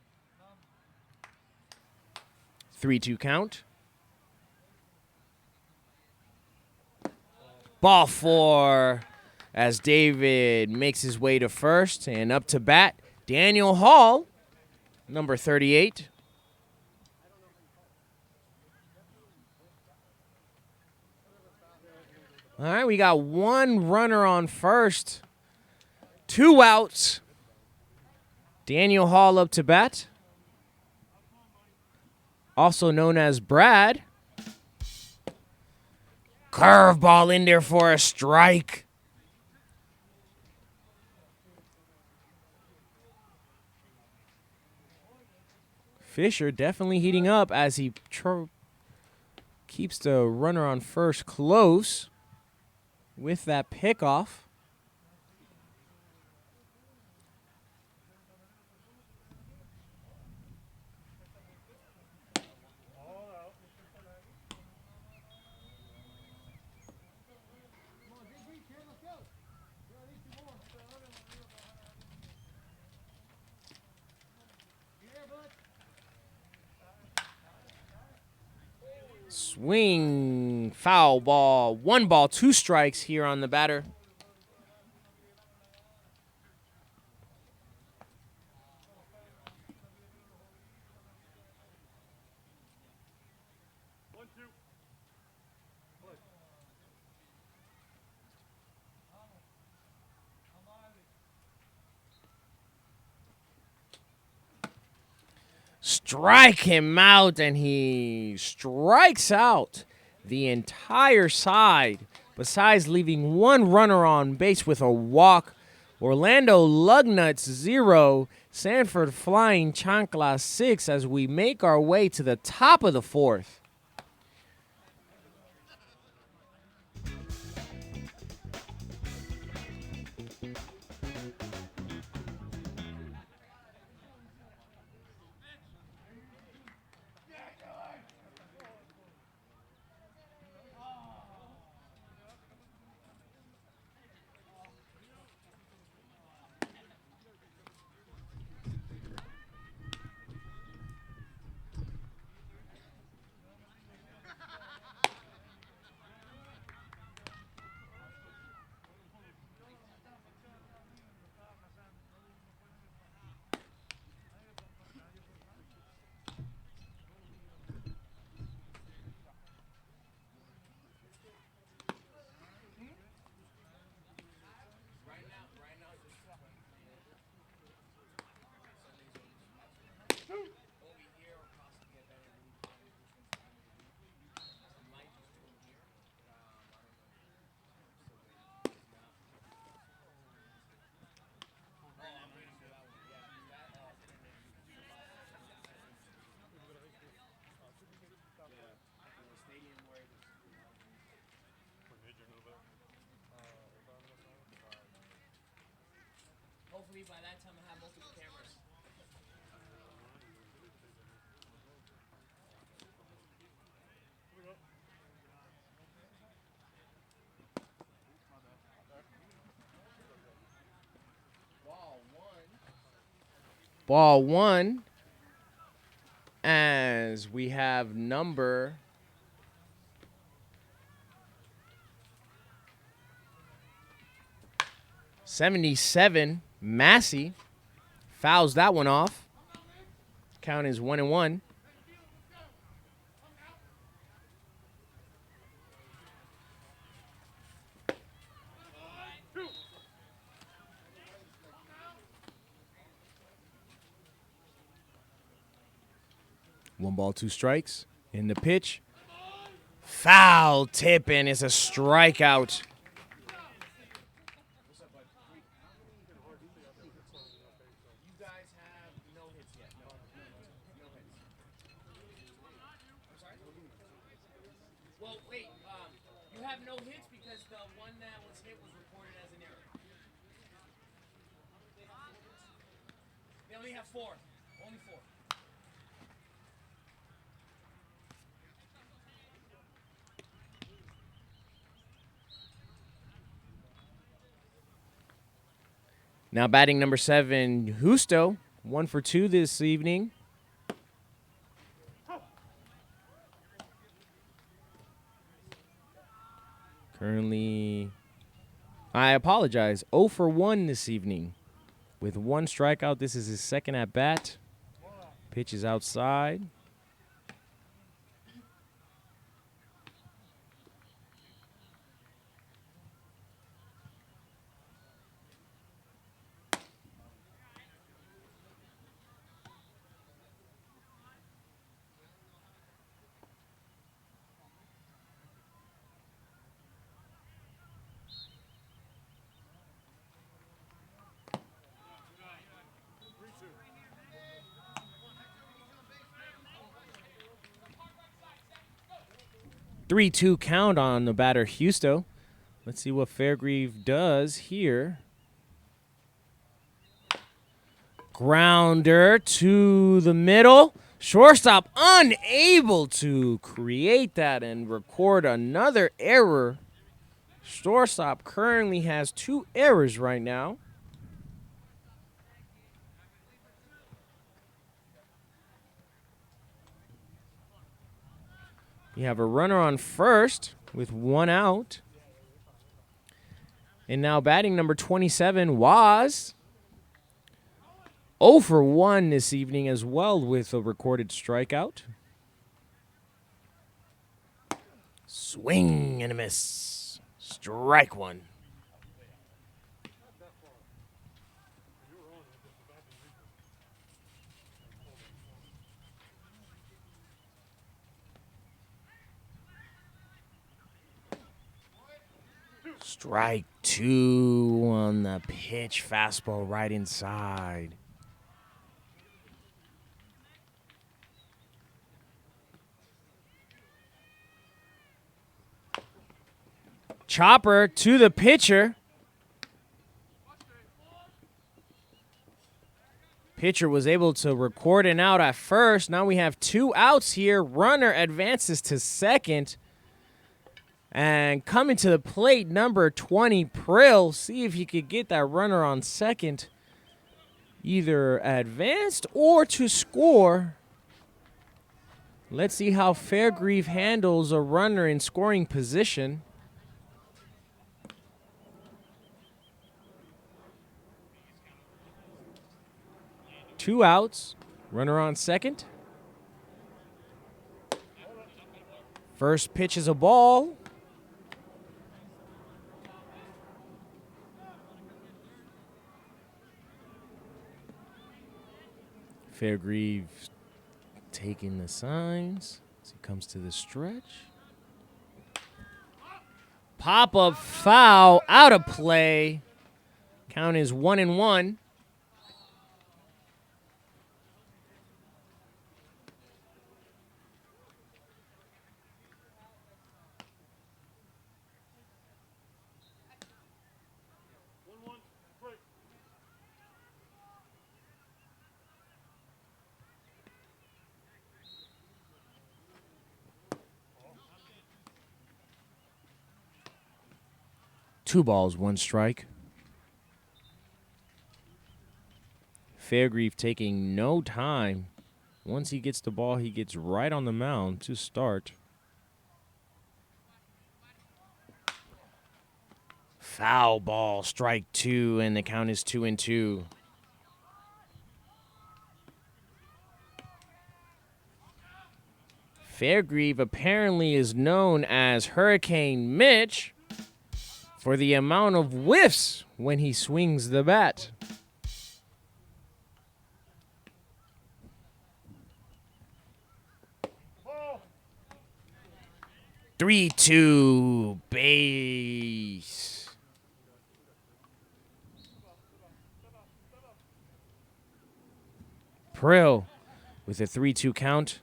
3-2 count. Ball 4 as David makes his way to first and up to bat. Daniel Hall, number 38. All right, we got 1 runner on first. 2 outs. Daniel Hall up to bat. Also known as Brad. Curveball in there for a strike. Fisher definitely heating up as he keeps the runner on first close with that pickoff. Swing, foul ball, 1 ball, 2 strikes here on the batter. Strike him out, and he strikes out the entire side, besides leaving 1 runner on base with a walk. Orlando Lugnuts 0, Sanford flying Chanclas 6 as we make our way to the top of the 4th. Hopefully by that time I have multiple cameras. Ball 1. As we have number 77, Massey, fouls that one off. Count is 1-1. One ball, 2 strikes. In the pitch. Foul tip, and it's a strikeout. You guys have no hits yet. No hits. I'm sorry? Well, wait. You have no hits because the one that was hit was reported as an error. They only have 4. Only 4. Now batting number 7, Justo, 1 for 2 this evening. Currently, I apologize, 0 for 1 this evening. With 1 strikeout, this is his second at bat. Pitch is outside. Three-two count on the batter, Justo. Let's see what Fairgrieve does here. Grounder to the middle. Shortstop unable to create that and record another error. Shortstop currently has 2 errors right now. You have a runner on first with 1 out. And now batting number 27 was 0 for 1 this evening as well with a recorded strikeout. Swing and a miss. Strike one. Strike 2 on the pitch. Fastball right inside. Chopper to the pitcher. Pitcher was able to record an out at first. Now we have 2 outs here. Runner advances to second. And coming to the plate, number 20, Prill. See if he could get that runner on second. Either advanced or to score. Let's see how Fairgrieve handles a runner in scoring position. Two outs. Runner on second. First pitch is a ball. Fairgrieve taking the signs as he comes to the stretch. Pop-up foul, out of play. Count is 1-1. Two balls, one strike. Fairgrieve taking no time. Once he gets the ball, he gets right on the mound to start. Foul ball, strike 2, and the count is 2-2. Fairgrieve apparently is known as Hurricane Mitch for the amount of whiffs when he swings the bat. Ball. 3-2 base. Prill with a 3-2 count.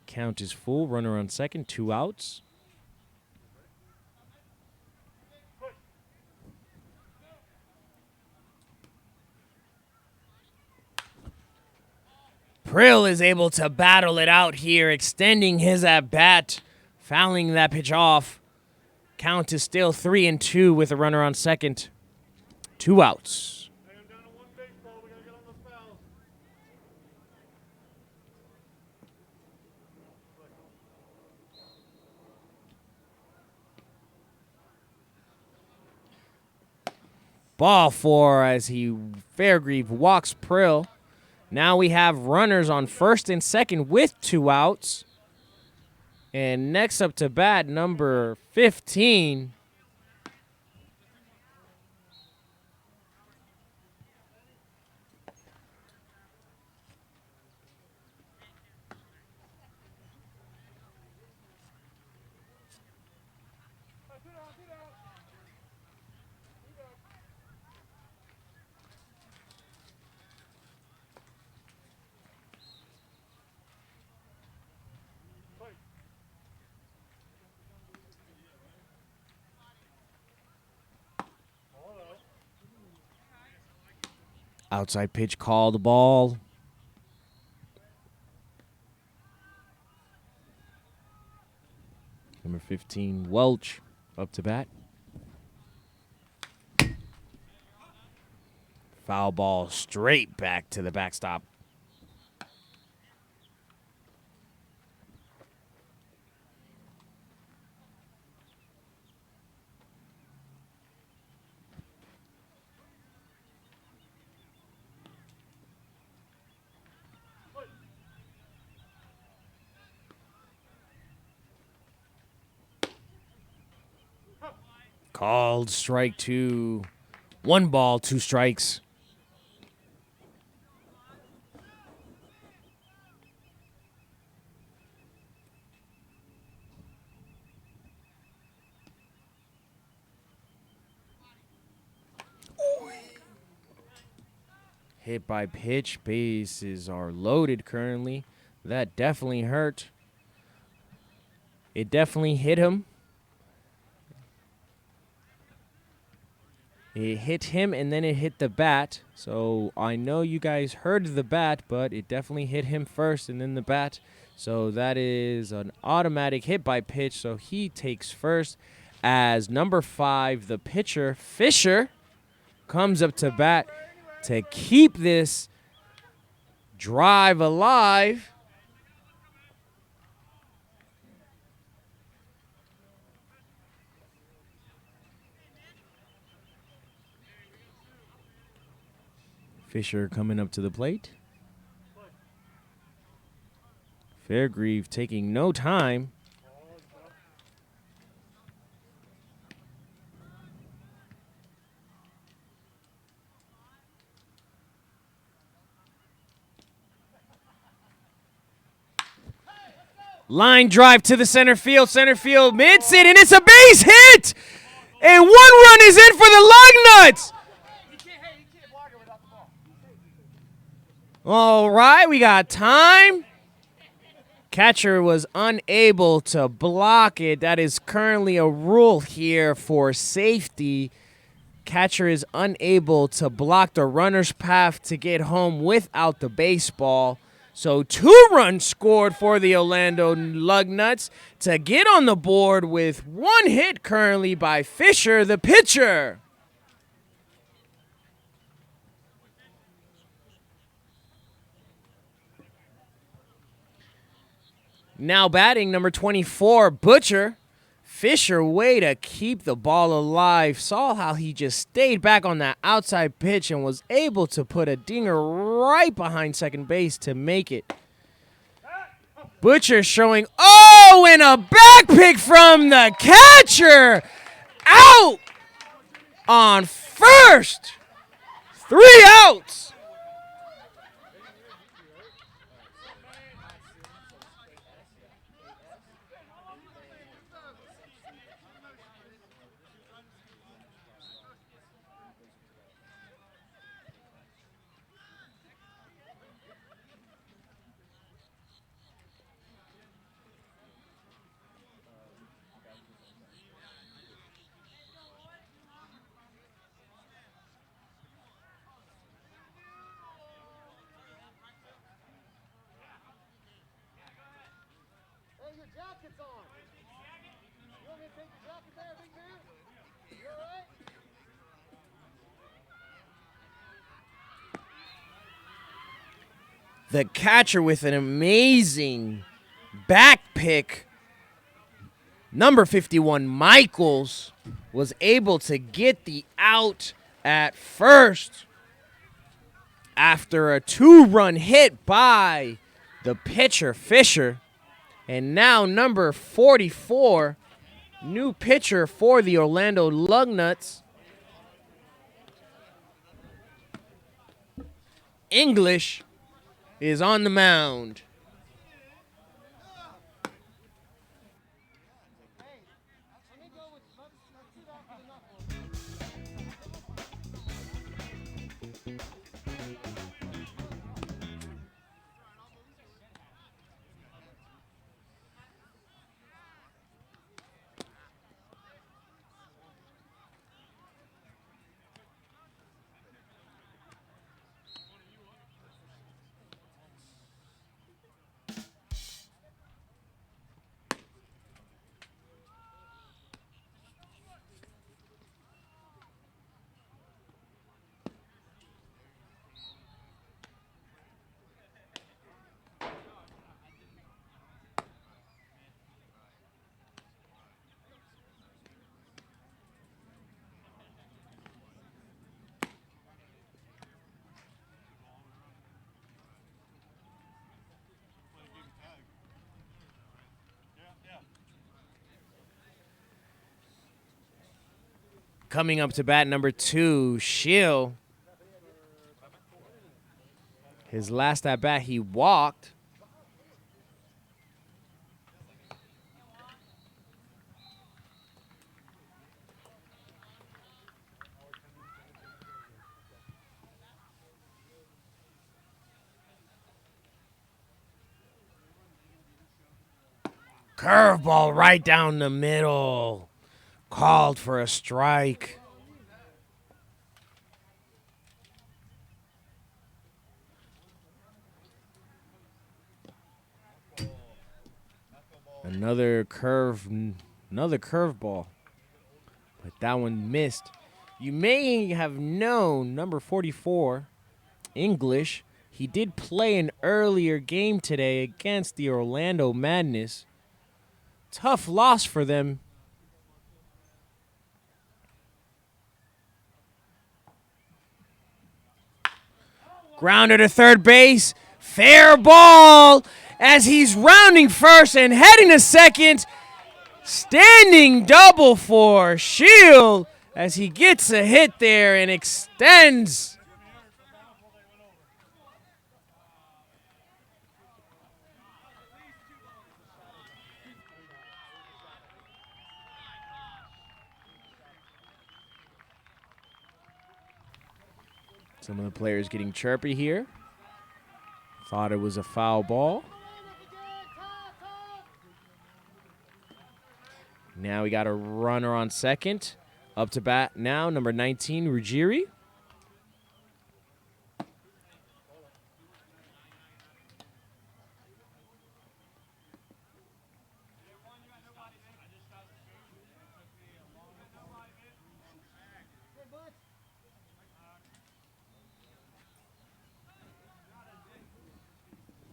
Count is full. Runner on second. 2 outs. Prill is able to battle it out here, extending his at-bat, fouling that pitch off. Count is still 3-2 with a runner on second. 2 outs. Hey, I'm down to 1 baseball. We gotta get on the fouls. Ball 4 as Fairgrieve walks Prill. Now we have runners on first and second with 2 outs. And next up to bat, number 15. Outside pitch called, ball. Number 15, Welch, up to bat. Foul ball straight back to the backstop. Called strike 2. 1 ball, 2 strikes. Hit by pitch. Bases are loaded currently. That definitely hurt. It definitely hit him. It hit him and then it hit the bat. So I know you guys heard the bat, but it definitely hit him first and then the bat. So that is an automatic hit by pitch. So he takes first as number 5, the pitcher, Fisher, comes up to bat to keep this drive alive. Fisher coming up to the plate. Fairgrieve taking no time. Line drive to the center field. Center field hits it, and it's a base hit! And 1 run is in for the Lugnuts! All right, we got time. Catcher was unable to block it. That is currently a rule here for safety. Catcher is unable to block the runner's path to get home without the baseball. So 2 runs scored for the Orlando Lugnuts to get on the board with 1 hit currently by Fisher, the pitcher. Now batting number 24, Butcher. Fisher, way to keep the ball alive. Saw how he just stayed back on that outside pitch and was able to put a dinger right behind second base to make it. Butcher showing, oh, and a back pick from the catcher. Out on first. 3 outs. Hey, your jacket's on. You want me to take your jacket there, big man? You all right? The catcher with an amazing back pick. Number 51, Michaels, was able to get the out at first after a 2-run hit by the pitcher, Fisher. And now number 44, new pitcher for the Orlando Lugnuts, English, is on the mound. Let me go with, let's do that for the knuckle. Coming up to bat number 2, Shield. His last at bat, he walked. Curveball right down the middle. Called for a strike. Another curveball. But that one missed. You may have known number 44, English. He did play an earlier game today against the Orlando Madness. Tough loss for them. Grounder to third base. Fair ball as he's rounding first and heading to second. Standing double for Shield as he gets a hit there and extends. Some of the players getting chirpy here. Thought it was a foul ball. Now we got a runner on second. Up to bat now, number 19, Ruggieri.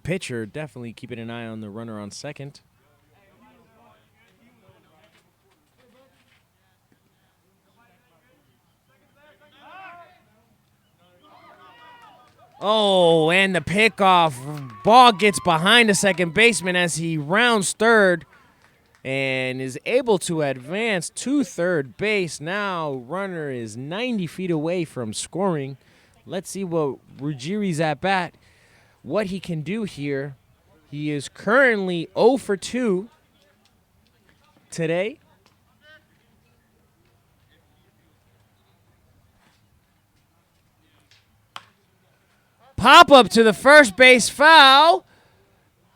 Pitcher definitely keeping an eye on the runner on second. Oh, and the pickoff. Ball gets behind the second baseman as he rounds third and is able to advance to third base. Now runner is 90 feet away from scoring. Let's see what Ruggieri's at bat, what he can do here. He is currently 0 for 2 today. Pop up to the first base foul.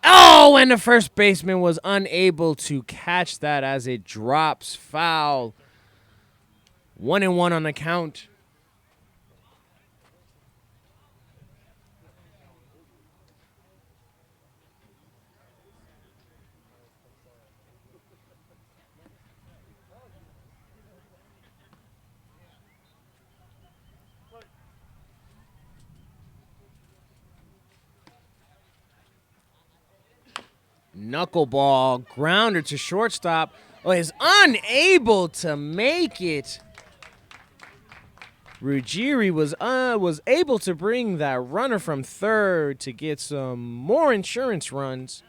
Oh, and the first baseman was unable to catch that as it drops foul. 1-1 on the count. Knuckleball, grounder to shortstop. Oh, is unable to make it. Ruggieri was able to bring that runner from third to get some more insurance runs.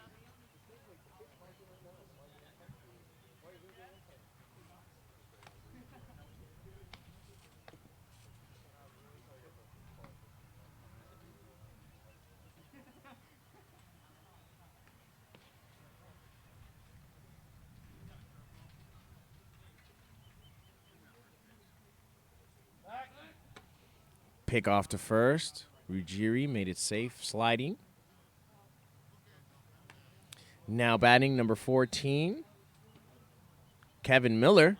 Pick off to first. Ruggieri made it safe, sliding. Now batting number 14, Kevin Miller.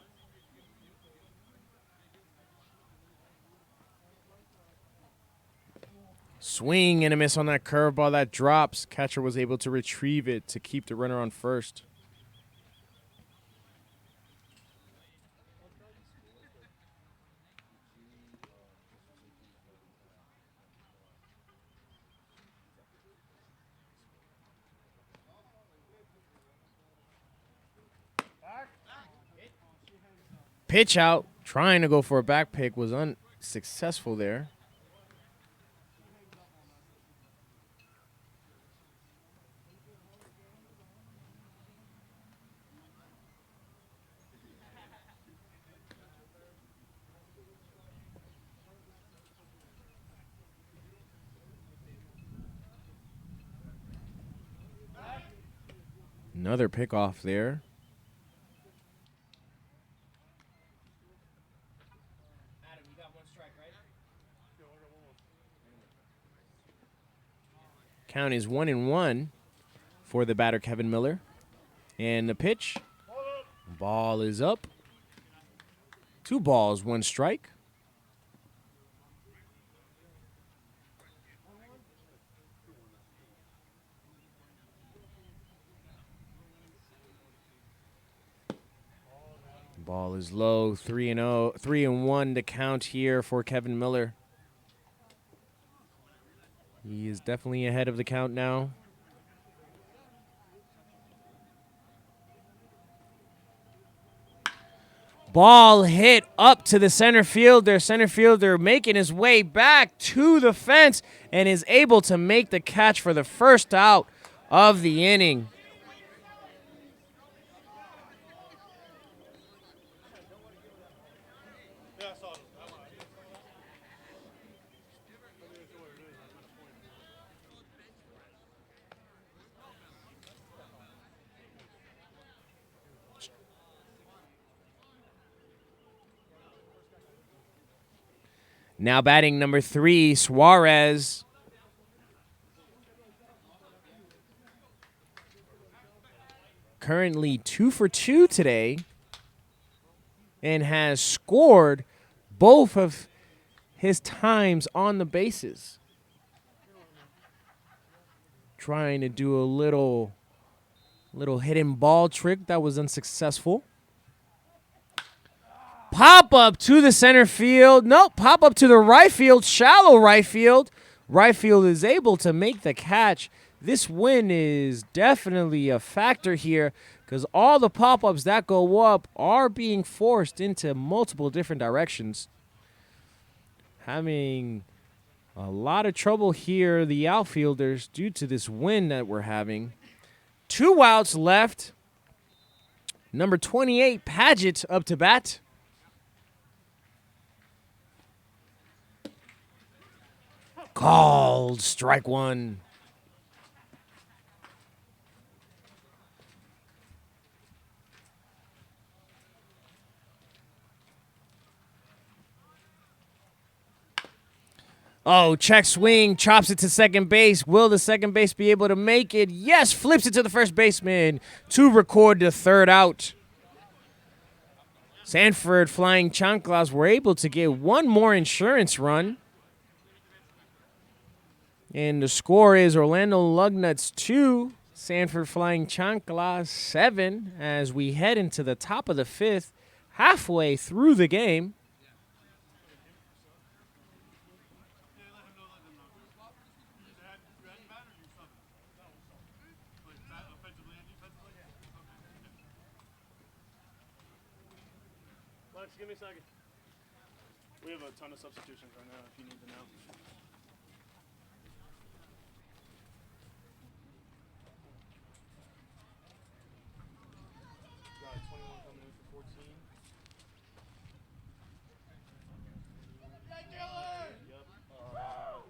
Swing and a miss on that curveball that drops. Catcher was able to retrieve it to keep the runner on first. Pitch out, trying to go for a back pick, was unsuccessful there. Another pickoff there. Adam, you got one strike, right? Count is 1-1 for the batter, Kevin Miller. And the pitch. Ball is up. 2 balls, 1 strike. Ball is low. 3-0, 3-1 to count here for Kevin Miller. He is definitely ahead of the count now. Ball hit up to the center fielder. Center fielder making his way back to the fence and is able to make the catch for the first out of the inning. Yeah, I saw it. I mean, it's what it is. I'm kind of pointing. Now batting number 3, Suarez. Currently 2 for 2 today and has scored both of his times on the bases. Trying to do a little hidden ball trick that was unsuccessful. Pop up to the center field. Nope, pop up to the right field, shallow right field. Right field is able to make the catch. This win is definitely a factor here because all the pop-ups that go up are being forced into multiple different directions. Having a lot of trouble here, the outfielders, due to this win that we're having. 2 outs left. Number 28, Paget, up to bat. Called strike 1. Oh, check swing, chops it to second base. Will the second base be able to make it? Yes, flips it to the first baseman to record the 3rd out. Sanford flying Chanclas were able to get 1 more insurance run. And the score is Orlando Lugnuts 2, Sanford flying Chanclas 7 as we head into the top of the 5th, halfway through the game. Lex, give me a second. We have a ton of substitutions right now if you need to know. Got 21 coming in for 14. Yep.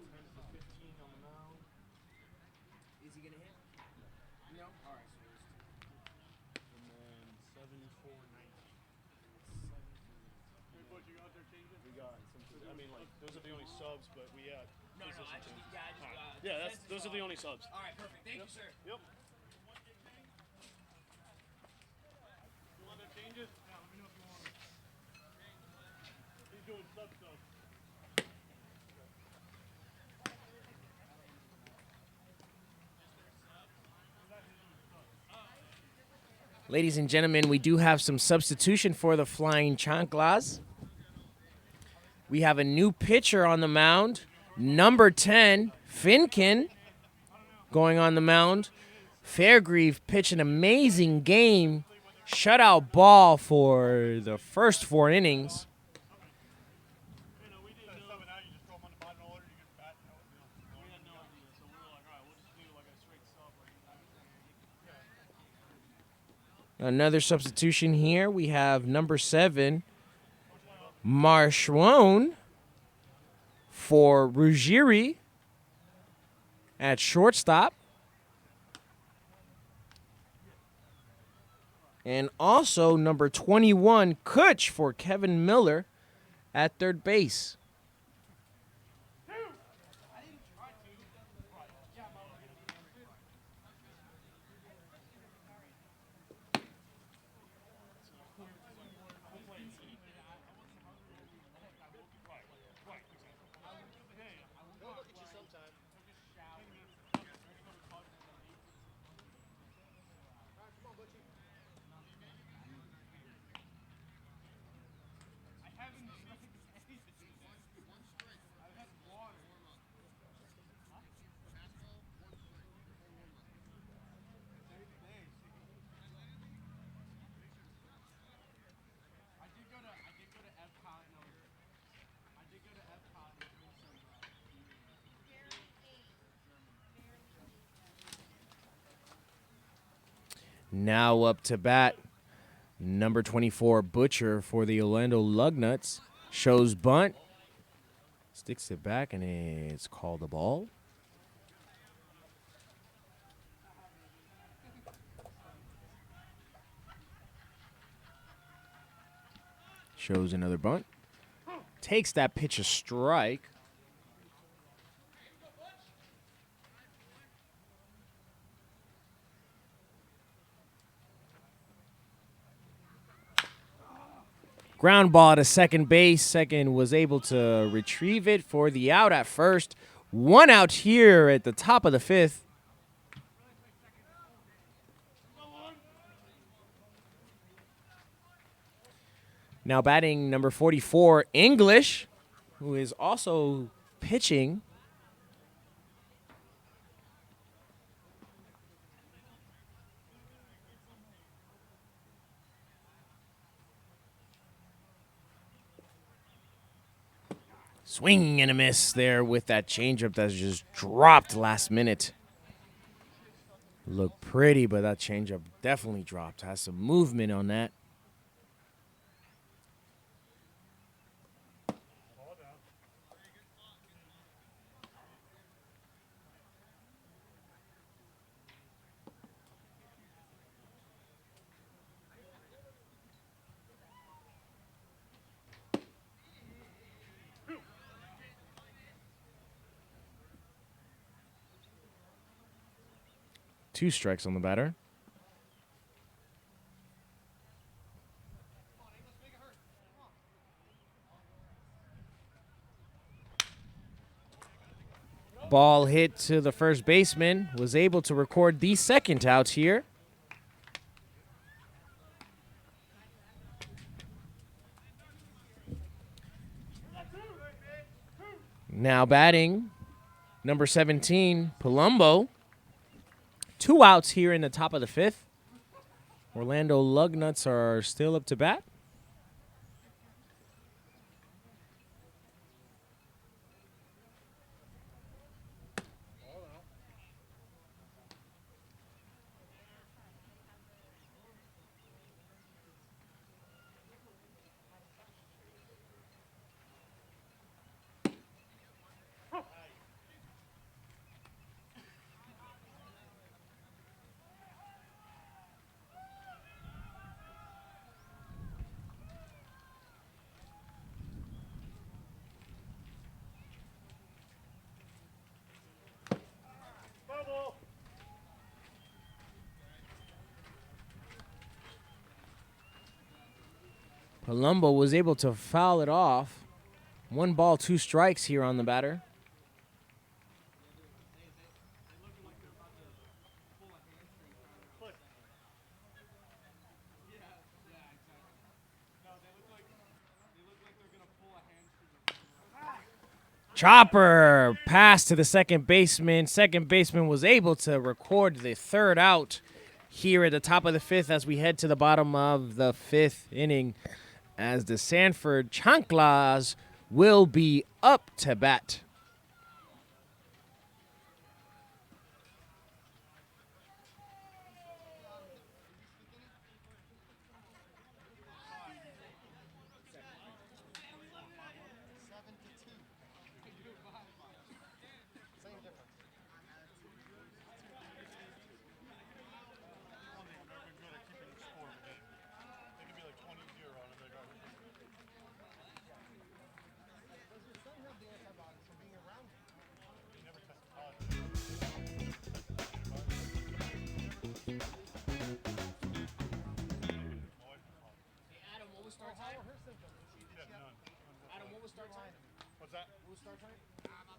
10 for 15 on the mound. Is he gonna hit? No. All right. So And then 7 for 19. You got their changes? We got some. I mean, like, those are the only subs, but we had. no. I just Yeah, those are the only subs. All right. Perfect. Thank you, sir. Yep. You want their changes? Yeah, let me know if you want them. He's doing sub stuff. Ladies and gentlemen, we do have some substitution for the flying Chanclas. We have a new pitcher on the mound, number 10, Finkin, going on the mound. Fairgrieve pitched an amazing game, shutout ball for the first 4 innings. You know, we didn't know. Subbing out, you just throw them on the bottom order, you get bat. We had no idea, so we were like, all right, we'll just do like a straight sub. Another substitution here. We have number 7, Marshwone, for Ruggieri at shortstop. And also number 21, Kutch for Kevin Miller at third base. Now up to bat, number 24, Butcher for the Orlando Lugnuts. Shows bunt. Sticks it back, and it's called a ball. Shows another bunt. Takes that pitch a strike. Ground ball to second base. Second was able to retrieve it for the out at first. One out here at the top of the fifth. Now batting number 44, English, who is also pitching. Swing and a miss there with that changeup that's just dropped last minute. Looked pretty, but that changeup definitely dropped. Has some movement on that. Two strikes on the batter. Ball hit to the first baseman. Was able to record the second out here. Now batting, number 17, Palumbo. 2 outs here in the top of the fifth. Orlando Lugnuts are still up to bat. Palumbo was able to foul it off. 1 ball, 2 strikes here on the batter. Chopper pass to the second baseman. Second baseman was able to record the third out here at the top of the fifth as we head to the bottom of the fifth inning, as the Sanford Chanclas will be up to bat. What's that? Who's start time? My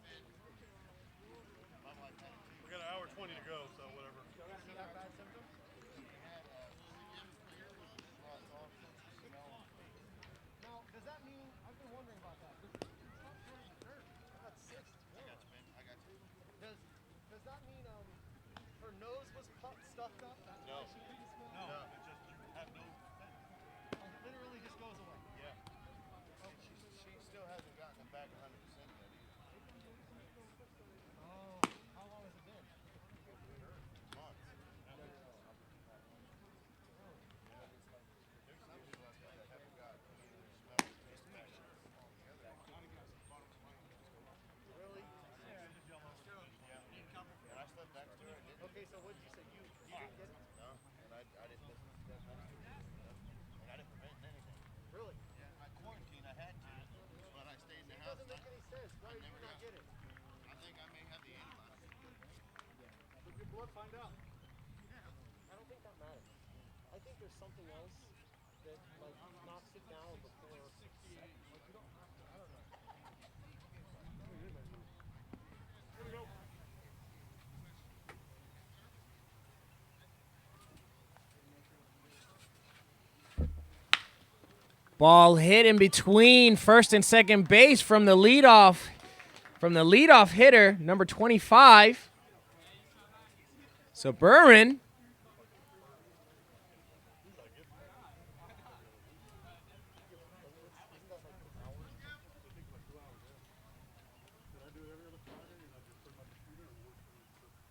wife had it too. We got an hour 20 to go, so whatever. Still got any that bad symptoms? She had lost all sense of smell and taste. Now, does that mean, I've been wondering about that. Stop throwing the dirt. I got 6. I got you, man. I got you. Does that mean her nose was stuffed up? That's No. why she couldn't smell? No, it just you have no scent. Like, it literally just goes away. Yeah. She still hasn't gotten it back 100% yet either. Oh, how long has it been? Months. There's some people out there that haven't got any of their smell and taste back altogether. Really? Yeah, just yellow. Yeah. And I slept next to her. I didn't. Okay, so what did you say? You didn't get it? No. And I didn't listen to that next to her. And I didn't prevent anything. Really? Yeah. I quarantined. I had to. But I stayed in the It house. doesn't make any sense. Why did you never not got- get it? I think I may have the antibodies. With your blood, find out. I don't think that matters. I think there's something else that like knocks it down before. Like you don't have to. I don't know. Here we go. Ball hit in between first and second base from the leadoff hitter, number 25. So Burren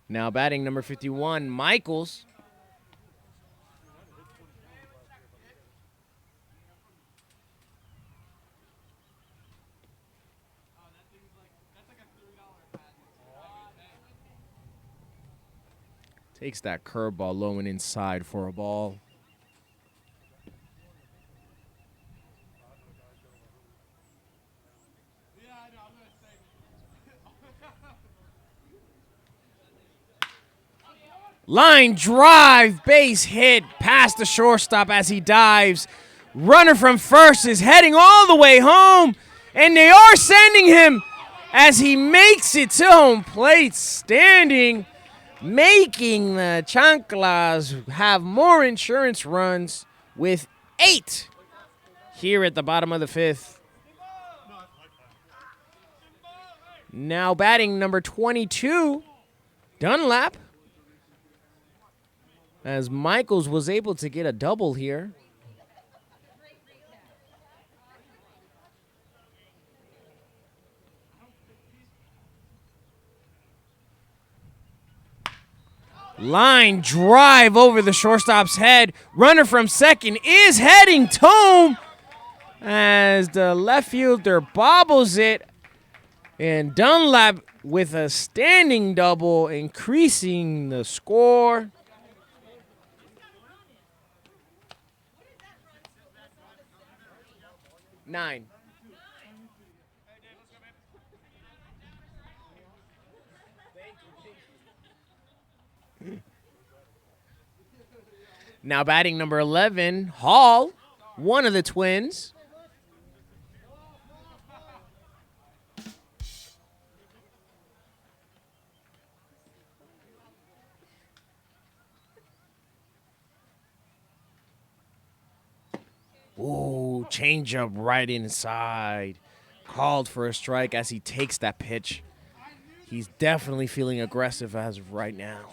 now batting number 51, Michaels. Takes that curveball low and inside for a ball. Yeah, I know. I'm going to say. Line drive, base hit past the shortstop as he dives. Runner from first is heading all the way home, and they are sending him as he makes it to home plate, standing, making the Chanclas have more insurance runs with 8 here at the bottom of the 5th. Now batting number 22, Dunlap, as Michaels was able to get a double here. Line drive over the shortstop's head. Runner from second is heading home as the left fielder bobbles it. And Dunlap with a standing double, increasing the score. Nine. Now batting number 11, Hall, one of the Twins. Ooh, changeup right inside. Called for a strike as he takes that pitch. He's definitely feeling aggressive as of right now.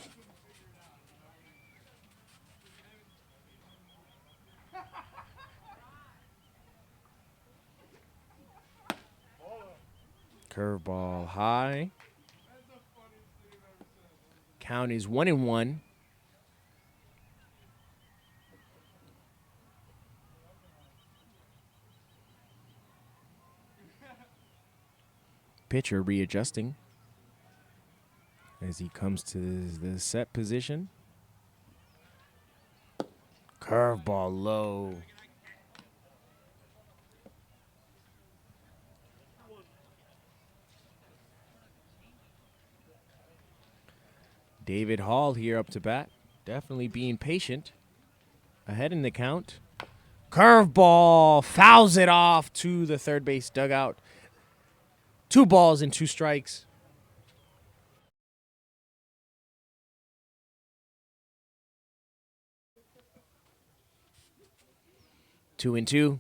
Curveball high. Count is 1-1. Pitcher readjusting as he comes to the set position. Curveball low. David Hall here up to bat. Definitely being patient. Ahead in the count. Curveball fouls it off to the third base dugout. 2 balls and 2 strikes. Two and two.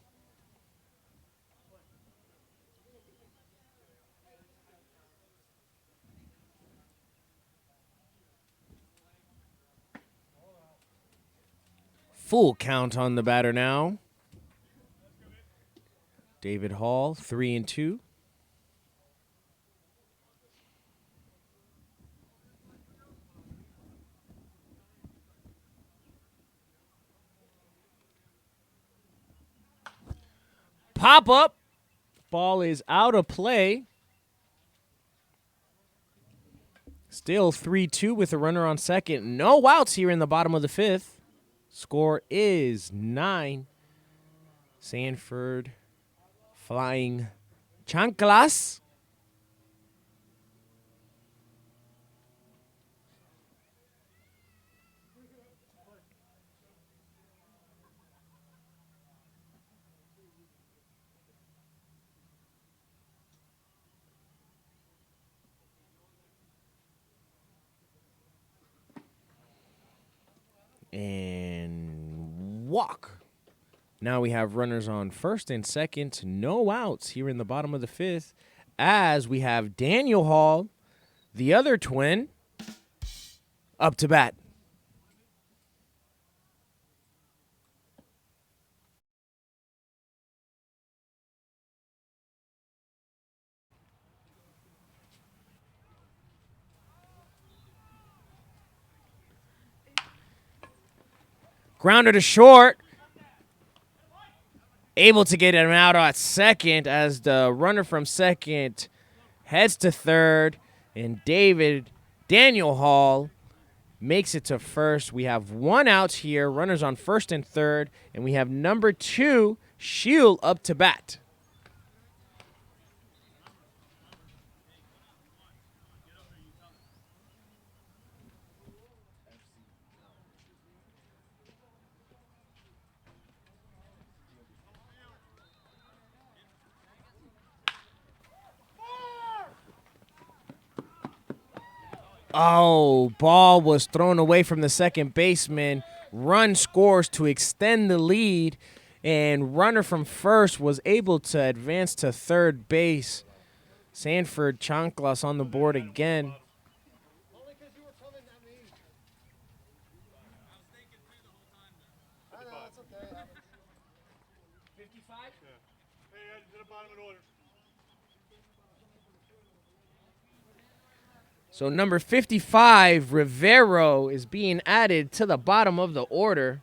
Full count on the batter now. David Hall, 3 and 2. Pop up. Ball is out of play. Still 3-2 with a runner on second. No outs here in the bottom of the 5th. Score is 9. Sanford flying Chanclas. And walk. Now we have runners on first and second. No outs here in the bottom of the 5th. As we have Daniel Hall, the other twin, up to bat. Grounder to short. Able to get him out at second as the runner from second heads to third. And Daniel Hall makes it to first. We have 1 out here. Runners on first and third. And we have number 2, Shield, up to bat. Oh, ball was thrown away from the second baseman. Run scores to extend the lead. And runner from first was able to advance to third base. Sanford Chanclas on the board again. Only because you were coming at me. I know, it's okay. 55? Hey, to the bottom of the order. So number 55, Rivero, is being added to the bottom of the order.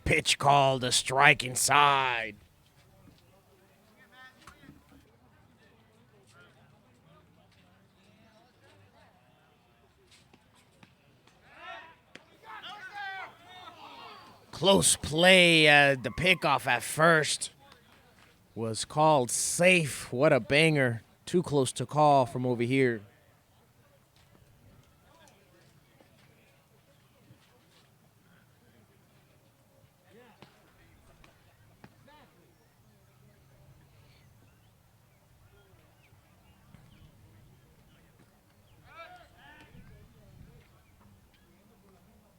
Pitch called a strike inside. Close play. The pickoff at first was called safe. What a banger. Too close to call from over here.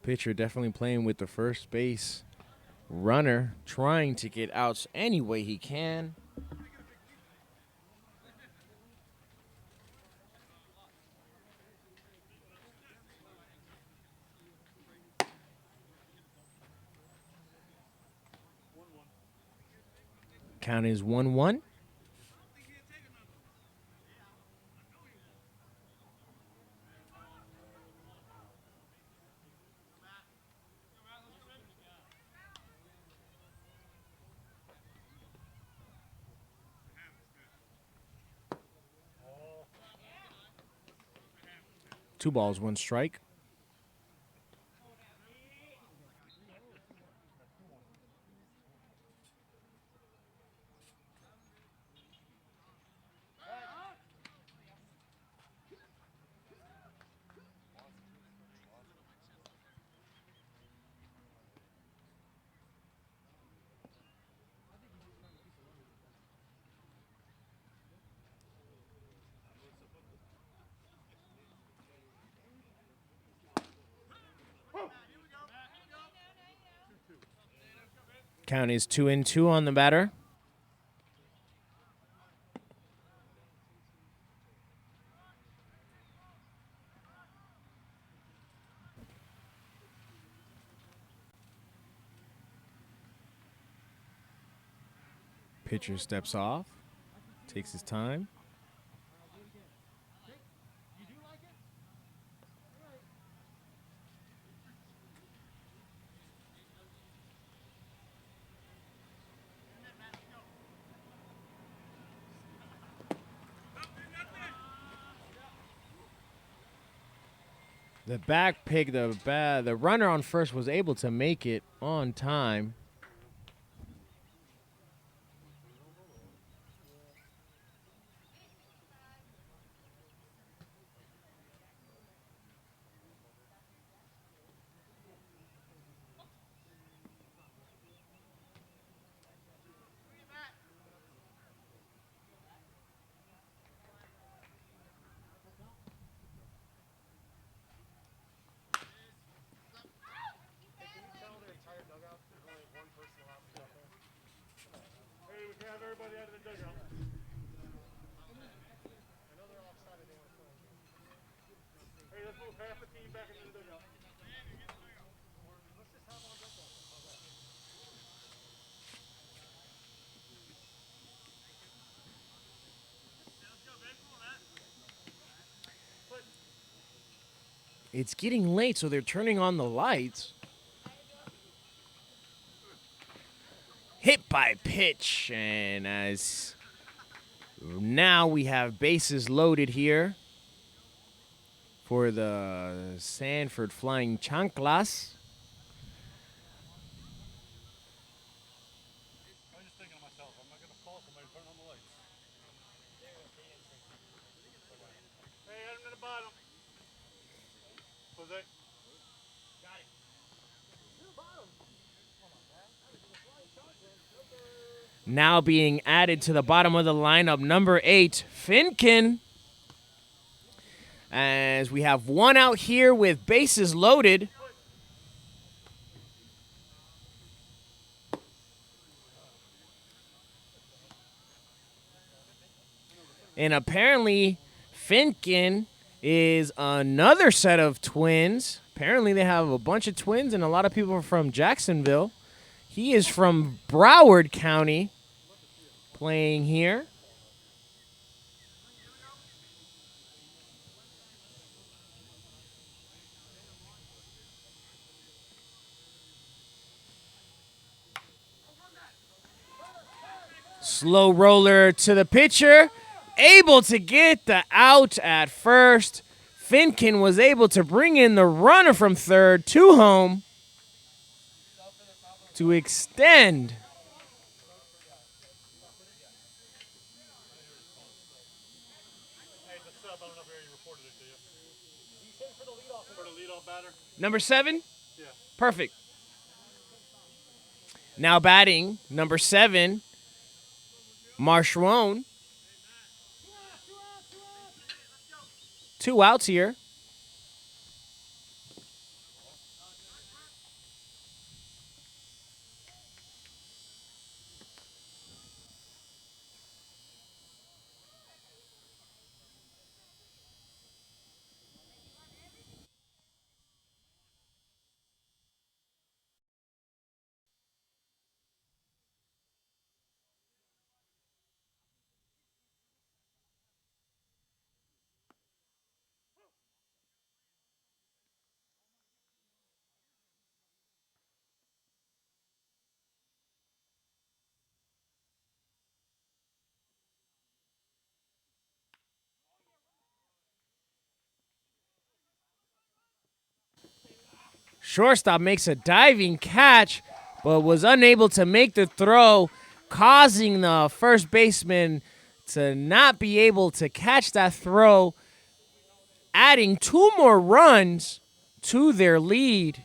Pitcher definitely playing with the first base runner, trying to get outs any way he can. Count is 1-1. 2 balls, 1 strike. Count is 2-2 on the batter. Pitcher steps off, takes his time. The back pick, the runner on first was able to make it on time. Hey, we can have everybody out of the dugout. Hey, let's move half the team back into the dugout. It's getting late, so they're turning on the lights. Hit by pitch, and as now we have bases loaded here for the Sanford Flying Chanclas. I'm just thinking to myself, I'm not going to call somebody to turn on the lights. Hey, Adam to the bottom. Jose. Now being added to the bottom of the lineup, number 8, Finkin. As we have one out here with bases loaded. And apparently, Finkin is another set of twins. Apparently, they have a bunch of twins, and a lot of people are from Jacksonville. He is from Broward County, playing here. Slow roller to the pitcher. Able to get the out at first. Finkin was able to bring in the runner from third to home to extend. Hey, the sub, I don't know if you reported it to you. For the leadoff batter? Number 7? Yeah. Perfect. Now batting, number 7, Marshone. 2 outs here. Shortstop makes a diving catch, but was unable to make the throw, causing the first baseman to not be able to catch that throw, adding 2 more runs to their lead.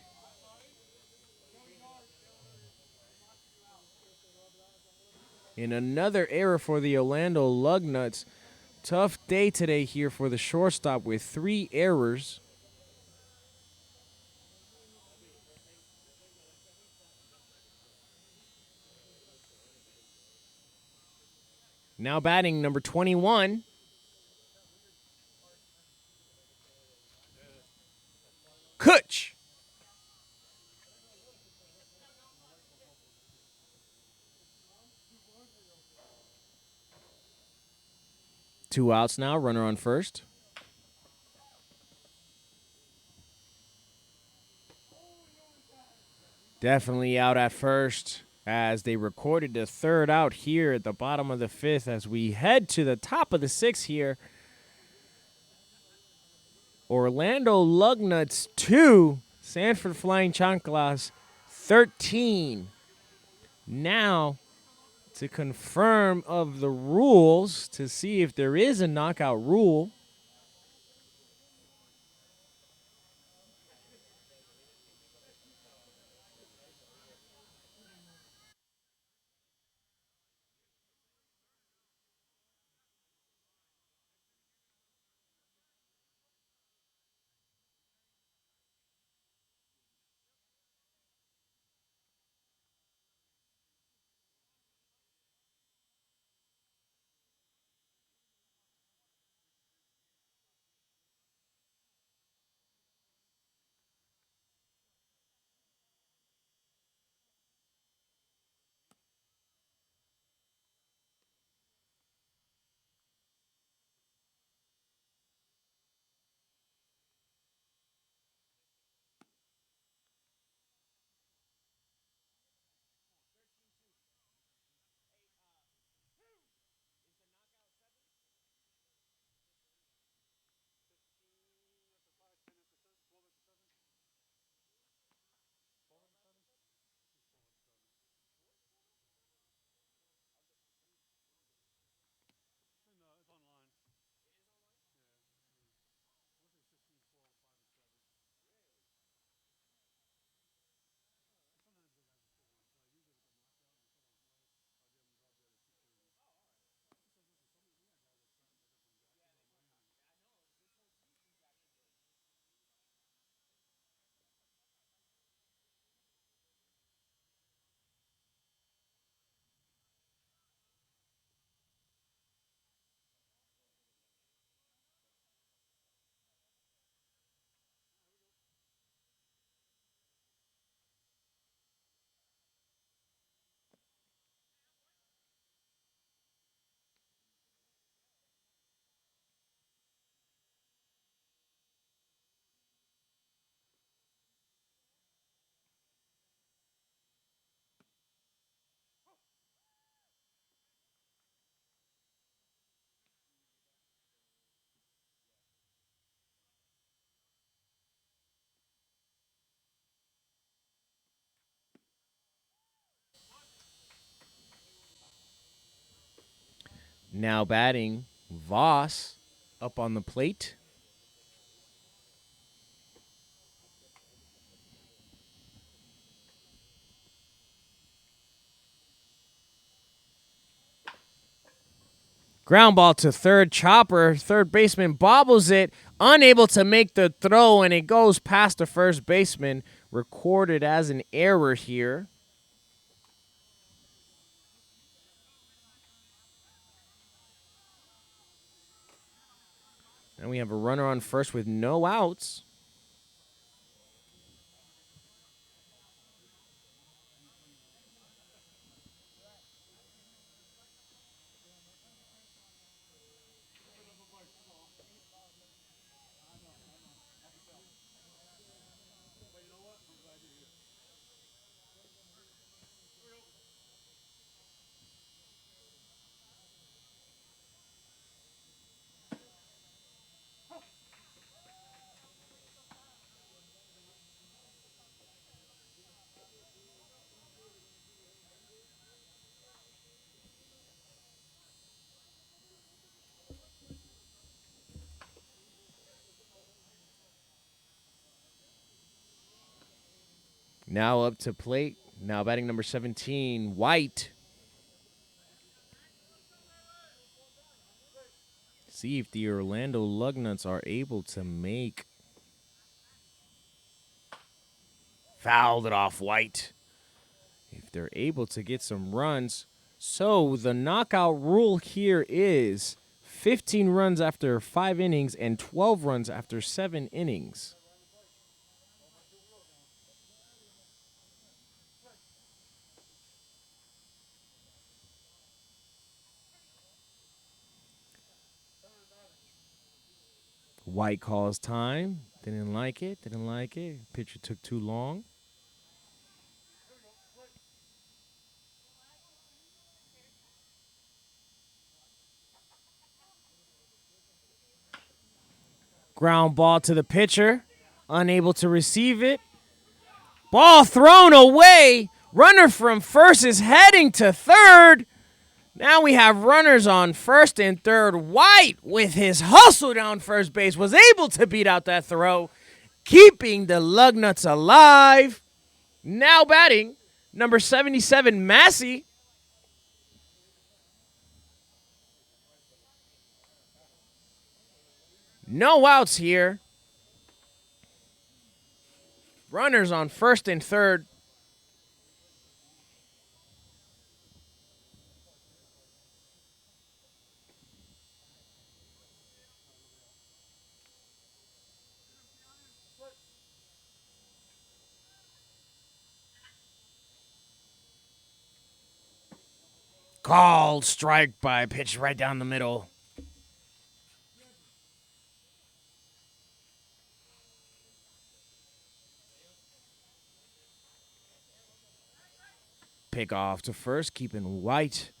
In another error for the Orlando Lugnuts. Tough day today here for the shortstop with 3 errors. Now batting number 21. Kutch. Two outs now, runner on first. Definitely out at first as they recorded the third out here at the bottom of the 5th as we head to the top of the 6th here. Orlando Lugnuts 2, Sanford Flying Chanclas 13. Now to confirm of the rules to see if there is a knockout rule. It's online. Now batting, Voss up on the plate. Ground ball to third, Chopper. Third baseman bobbles it, unable to make the throw, and it goes past the first baseman. Recorded as an error here. And we have a runner on first with no outs. Now up to plate. Now batting number 17, White. See if the Orlando Lugnuts are able to make. Fouled it off, White. If they're able to get some runs. So the knockout rule here is 15 runs after 5 innings and 12 runs after 7 innings. White calls time. Didn't like it. Didn't like it. Pitcher took too long. Ground ball to the pitcher. Unable to receive it. Ball thrown away. Runner from first is heading to third. Now we have runners on first and third. White, with his hustle down first base, was able to beat out that throw, keeping the Lugnuts alive. Now batting, number 77, Massey. No outs here. Runners on first and third. Called strike by pitch right down the middle. Pick off to first, keeping White,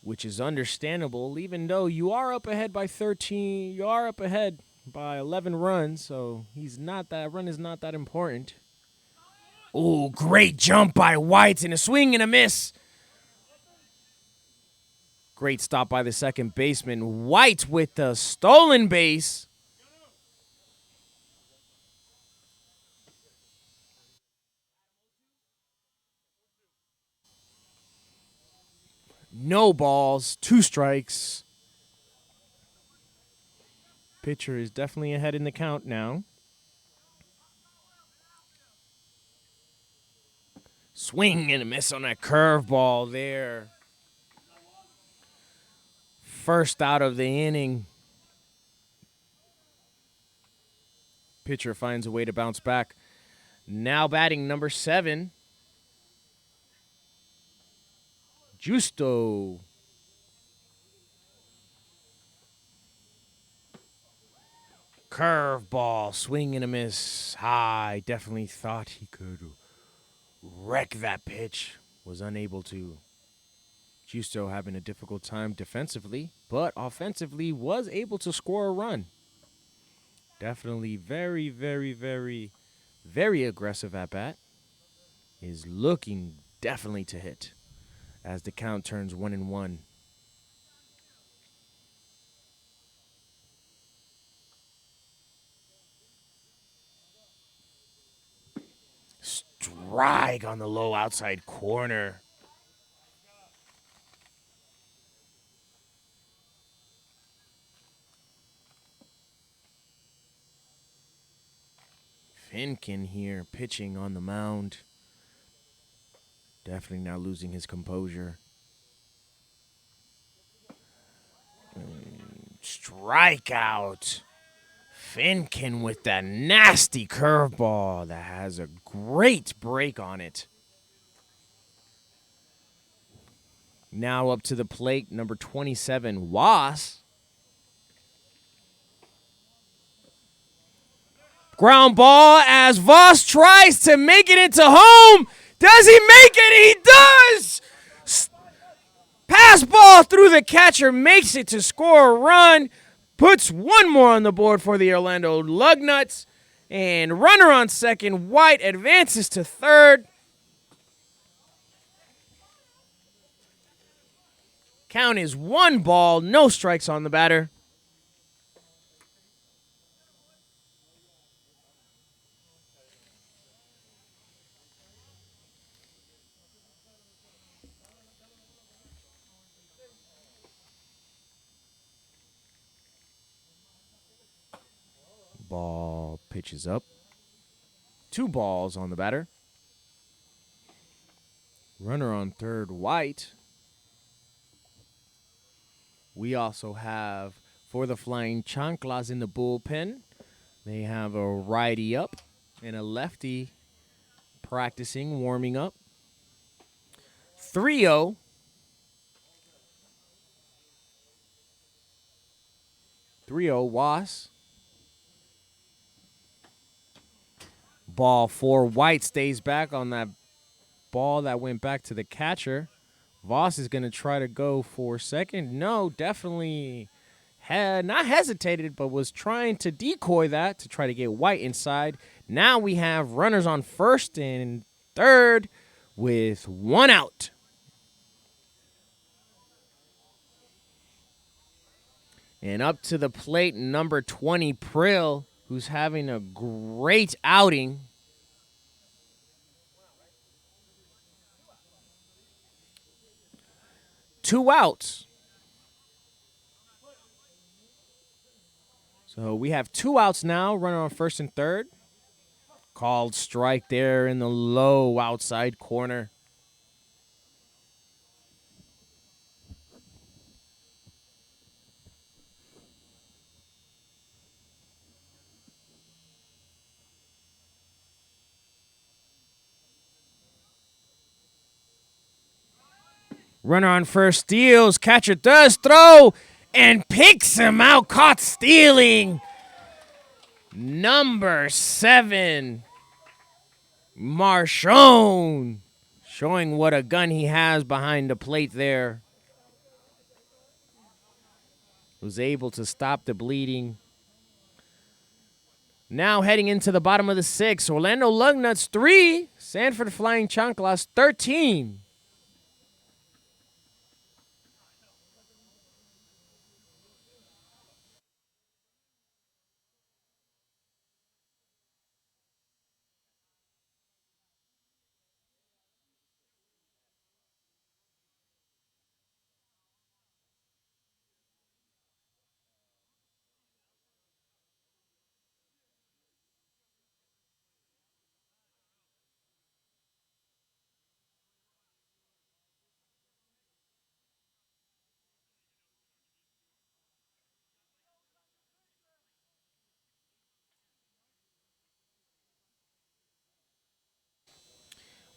which is understandable, even though you are up ahead by 13. You are up ahead by 11 runs, so that run is not that important. Oh, great jump by White and a swing and a miss. Great stop by the second baseman. White with the stolen base. No balls, 2 strikes. Pitcher is definitely ahead in the count now. Swing and a miss on that curveball there. First out of the inning. Pitcher finds a way to bounce back. Now batting number 7. Justo. Curveball, swing and a miss. I definitely thought he could wreck that pitch. Was unable to. Justo having a difficult time defensively, but offensively was able to score a run. Definitely very, very, very, very aggressive at bat. Is looking definitely to hit as the count turns 1-1. Strike on the low outside corner. Finken here pitching on the mound. Definitely now losing his composure. Strikeout. Finken with that nasty curveball that has a great break on it. Now up to the plate, number 27, Was. Ground ball as Voss tries to make it into home. Does he make it? He does! Pass ball through the catcher, makes it to score a run. Puts one more on the board for the Orlando Lugnuts. And runner on second, White advances to third. Count is 1 ball, no strikes on the batter. Ball pitches up. 2 balls on the batter. Runner on third, White. We also have, for the Flying Chanclas in the bullpen, they have a righty up and a lefty practicing, warming up. 3-0. 3-0, Was. Ball 4, White stays back on that ball that went back to the catcher. Voss is going to try to go for second. No, definitely had not hesitated, but was trying to decoy that to try to get White inside. Now we have runners on first and third with 1 out. And up to the plate, number 20, Prill, who's having a great outing. Two outs. So we have 2 outs now, runner on first and third. Called strike there in the low outside corner. Runner on first steals. Catcher does throw and picks him out. Caught stealing. Number 7, Marchone. Showing what a gun he has behind the plate there. Was able to stop the bleeding. Now heading into the bottom of the 6th. Orlando Lugnuts 3. Sanford Flying Chanclas 13.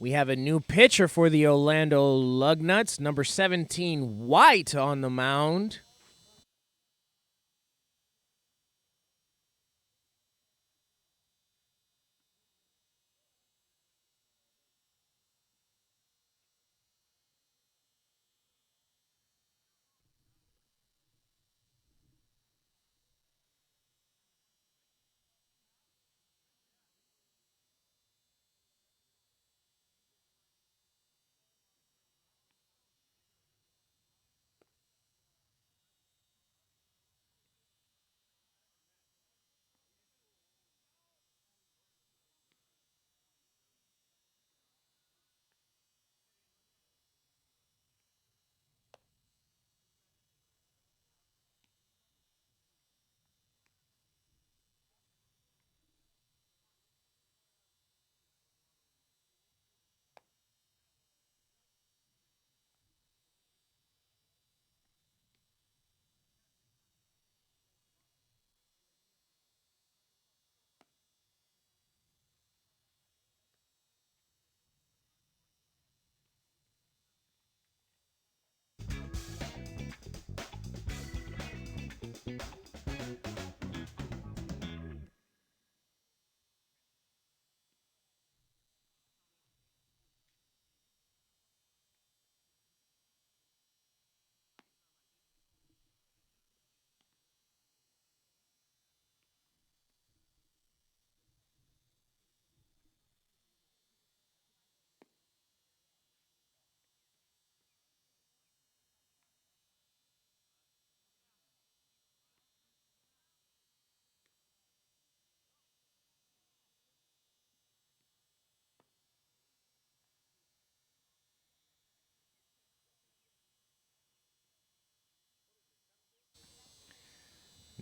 We have a new pitcher for the Orlando Lugnuts, number 17, White, on the mound.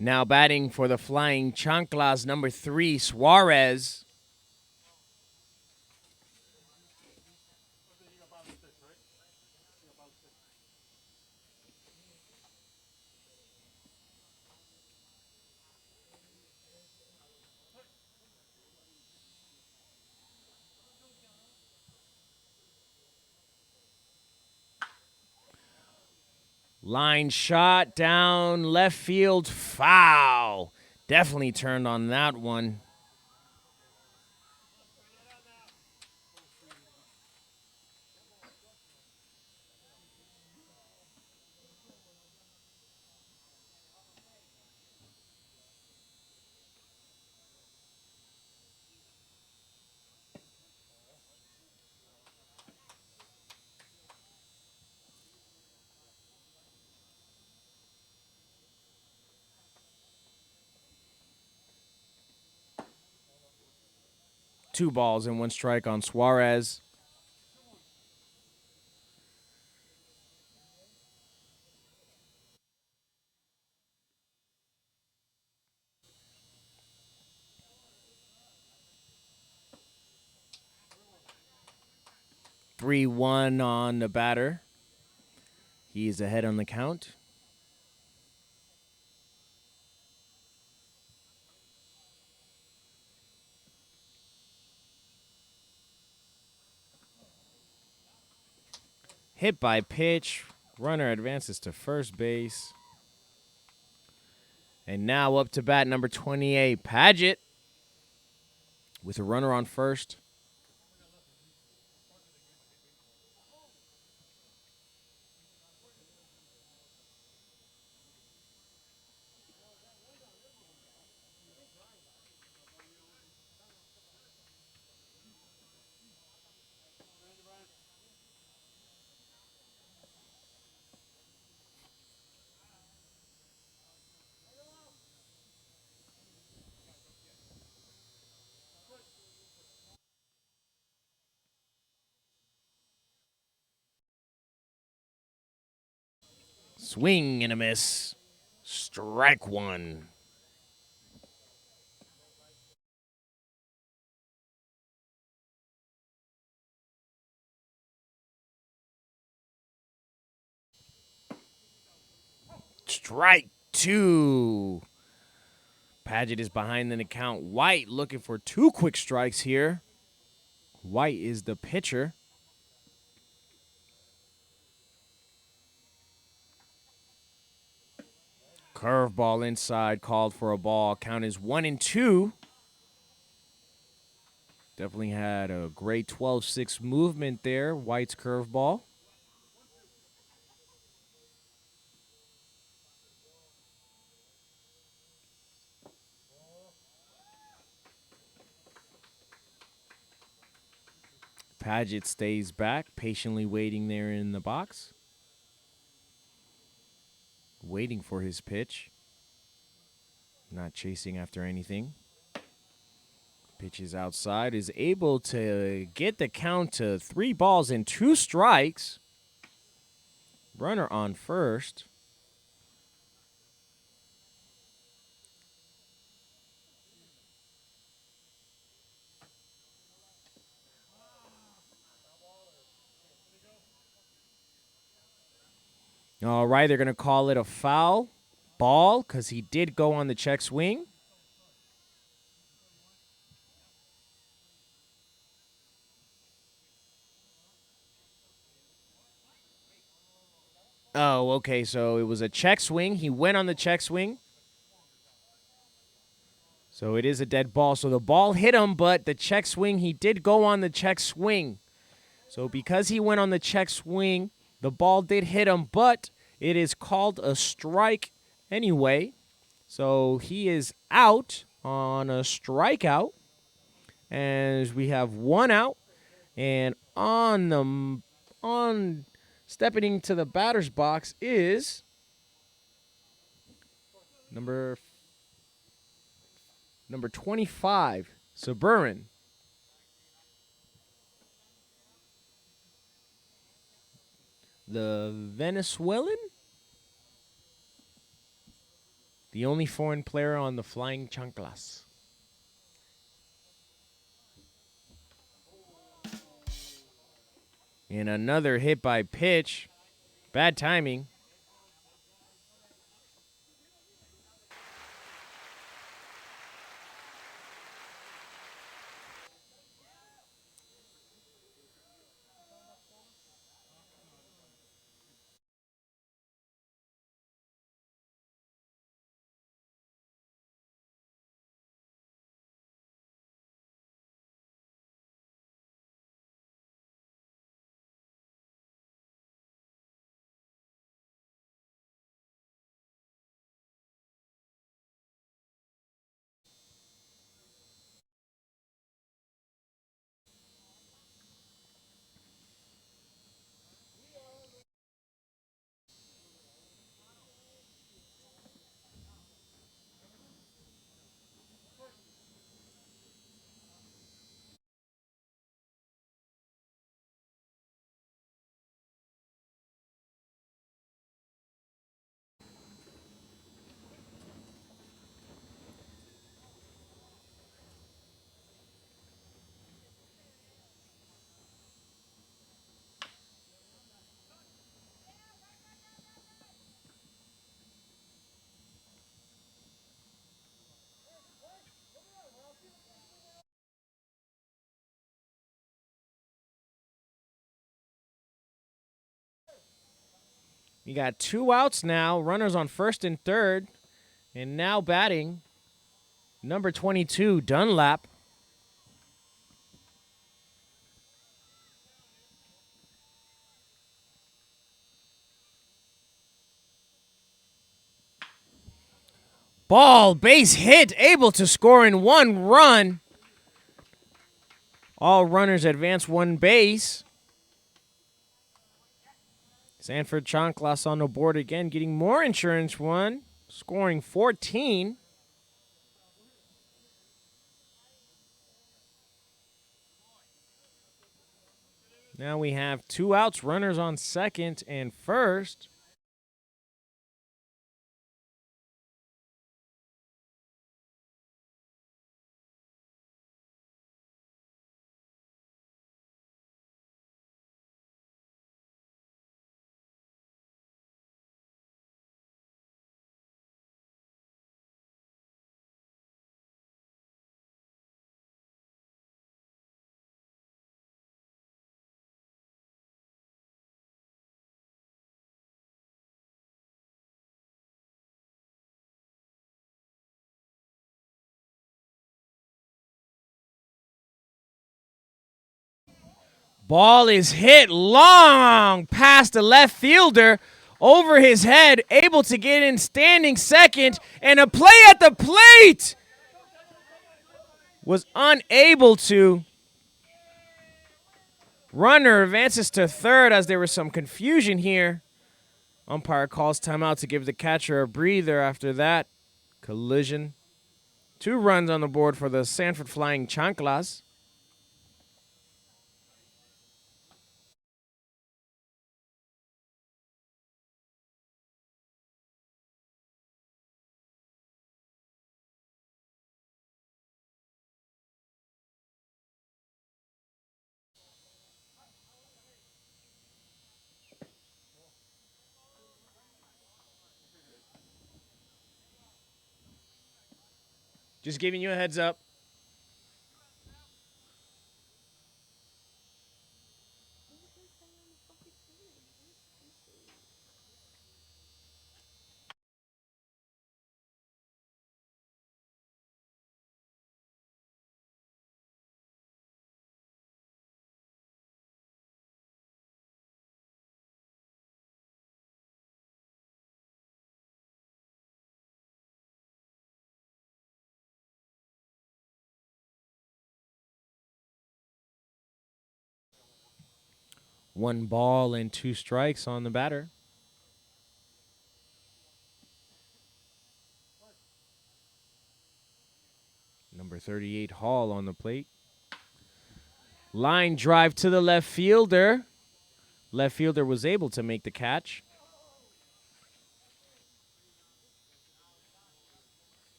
Now batting for the Flying Chanclas, number 3, Suarez. Line shot down left field, foul. Definitely turned on that one. Two balls and one strike on Suarez. Three one on the batter. He is ahead on the count. Hit by pitch. Runner advances to first base. And now up to bat number 28, Paget, with a runner on first. Swing and a miss. Strike one. Strike two. Paget is behind in the count. White looking for two quick strikes here. White is the pitcher. Curveball inside, called for a ball. Count is 1-2. Definitely had a great 12-6 movement there. White's curveball. Paget stays back, patiently waiting there in the box. Waiting for his pitch. Not chasing after anything. Pitches outside, is able to get the count to 3 balls and 2 strikes. Runner on first. All right, they're going to call it a foul ball because he did go on the check swing. Oh, okay, so it was a check swing. He went on the check swing. So it is a dead ball. So the ball hit him, but the check swing, he did go on the check swing. So because he went on the check swing, the ball did hit him, but it is called a strike anyway. So he is out on a strikeout. And we have 1 out. And on stepping into the batter's box is number 25, Suburban. The Venezuelan? The only foreign player on the flying Chanclas. And another hit by pitch. Bad timing. You got 2 outs now. Runners on first and third. And now batting, number 22, Dunlap. Ball, base hit, able to score in 1 run. All runners advance 1 base. Sanford Chanclas on the board again, getting more insurance run, scoring 14. Now we have 2 outs, runners on second and first. Ball is hit long past the left fielder, over his head, able to get in standing second, and a play at the plate was unable to. Runner advances to third as there was some confusion here. Umpire calls timeout to give the catcher a breather after that collision. 2 runs on the board for the Sanford Flying Chanclas. Just giving you a heads up. One ball and 2 strikes on the batter. Number 38, Hall on the plate. Line drive to the left fielder. Left fielder was able to make the catch.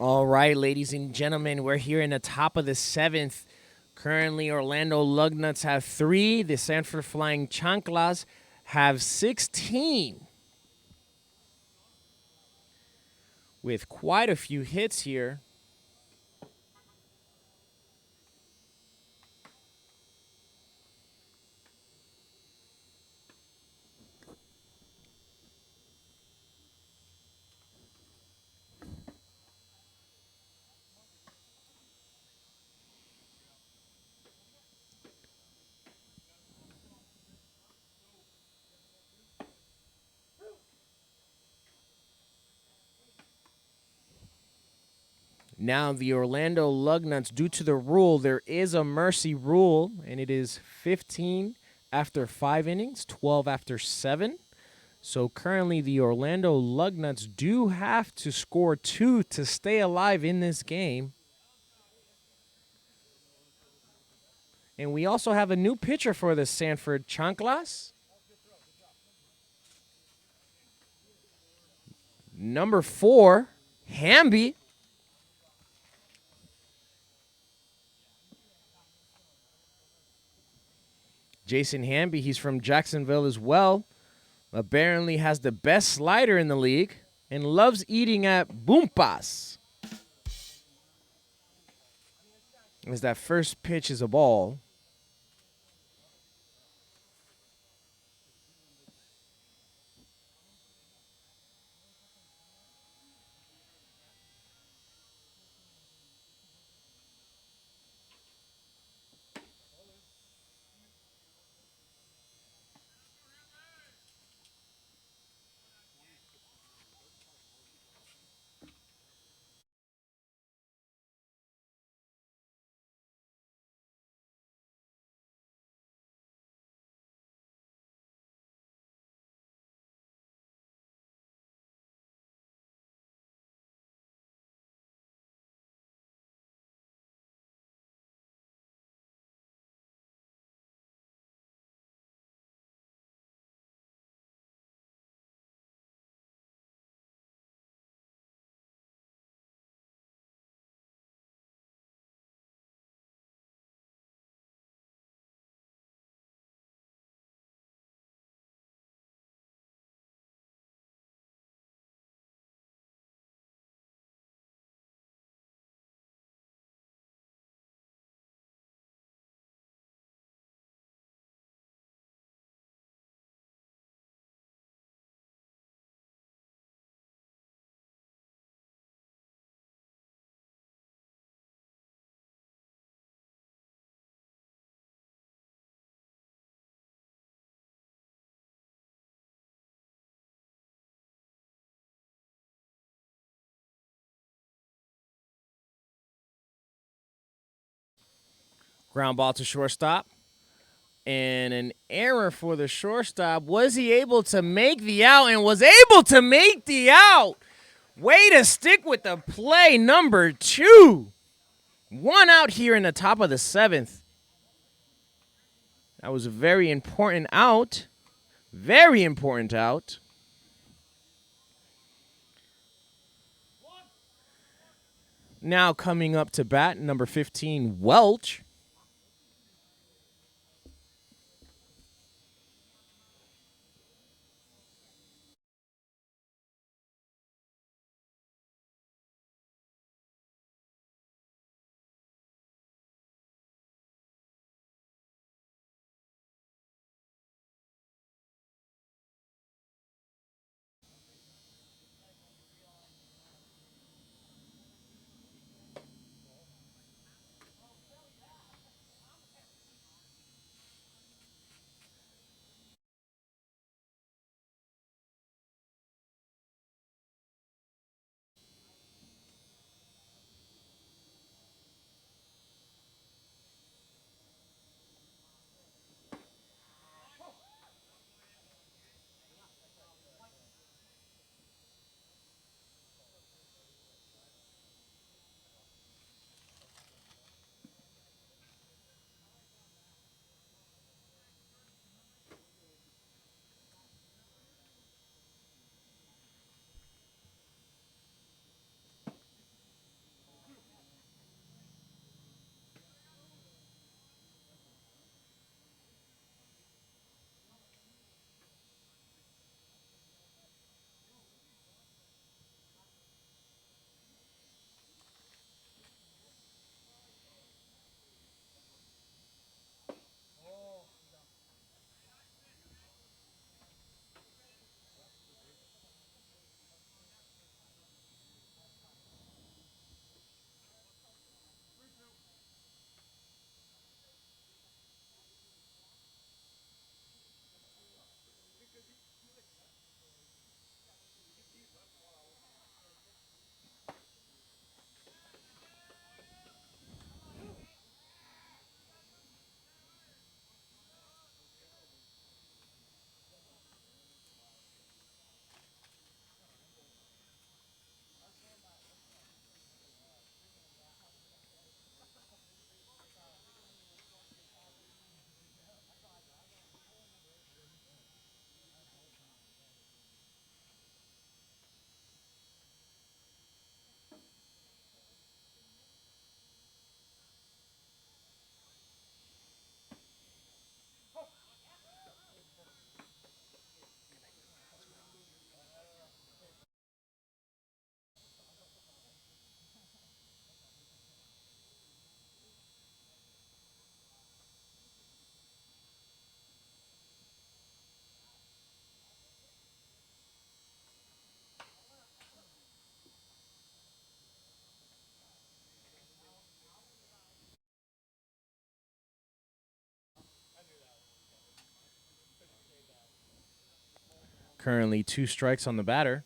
All right, ladies and gentlemen, we're here in the top of the 7th. Currently, Orlando Lugnuts have 3. The Sanford Flying Chanclas have 16. With quite a few hits here. Now, the Orlando Lugnuts, due to the rule, there is a mercy rule, and it is 15 after 5 innings, 12 after 7. So currently, the Orlando Lugnuts do have to score 2 to stay alive in this game. And we also have a new pitcher for the Sanford Chanclas. Number 4, Hamby. Jason Hamby, he's from Jacksonville as well. Apparently has the best slider in the league and loves eating at Boompas. As that first pitch is a ball. Ground ball to shortstop. And an error for the shortstop. Was he able to make the out and was able to make the out? Way to stick with the play, number 2. 1 out here in the top of the 7th. That was a very important out. Very important out. Now coming up to bat, number 15, Welch. Currently 2 strikes on the batter.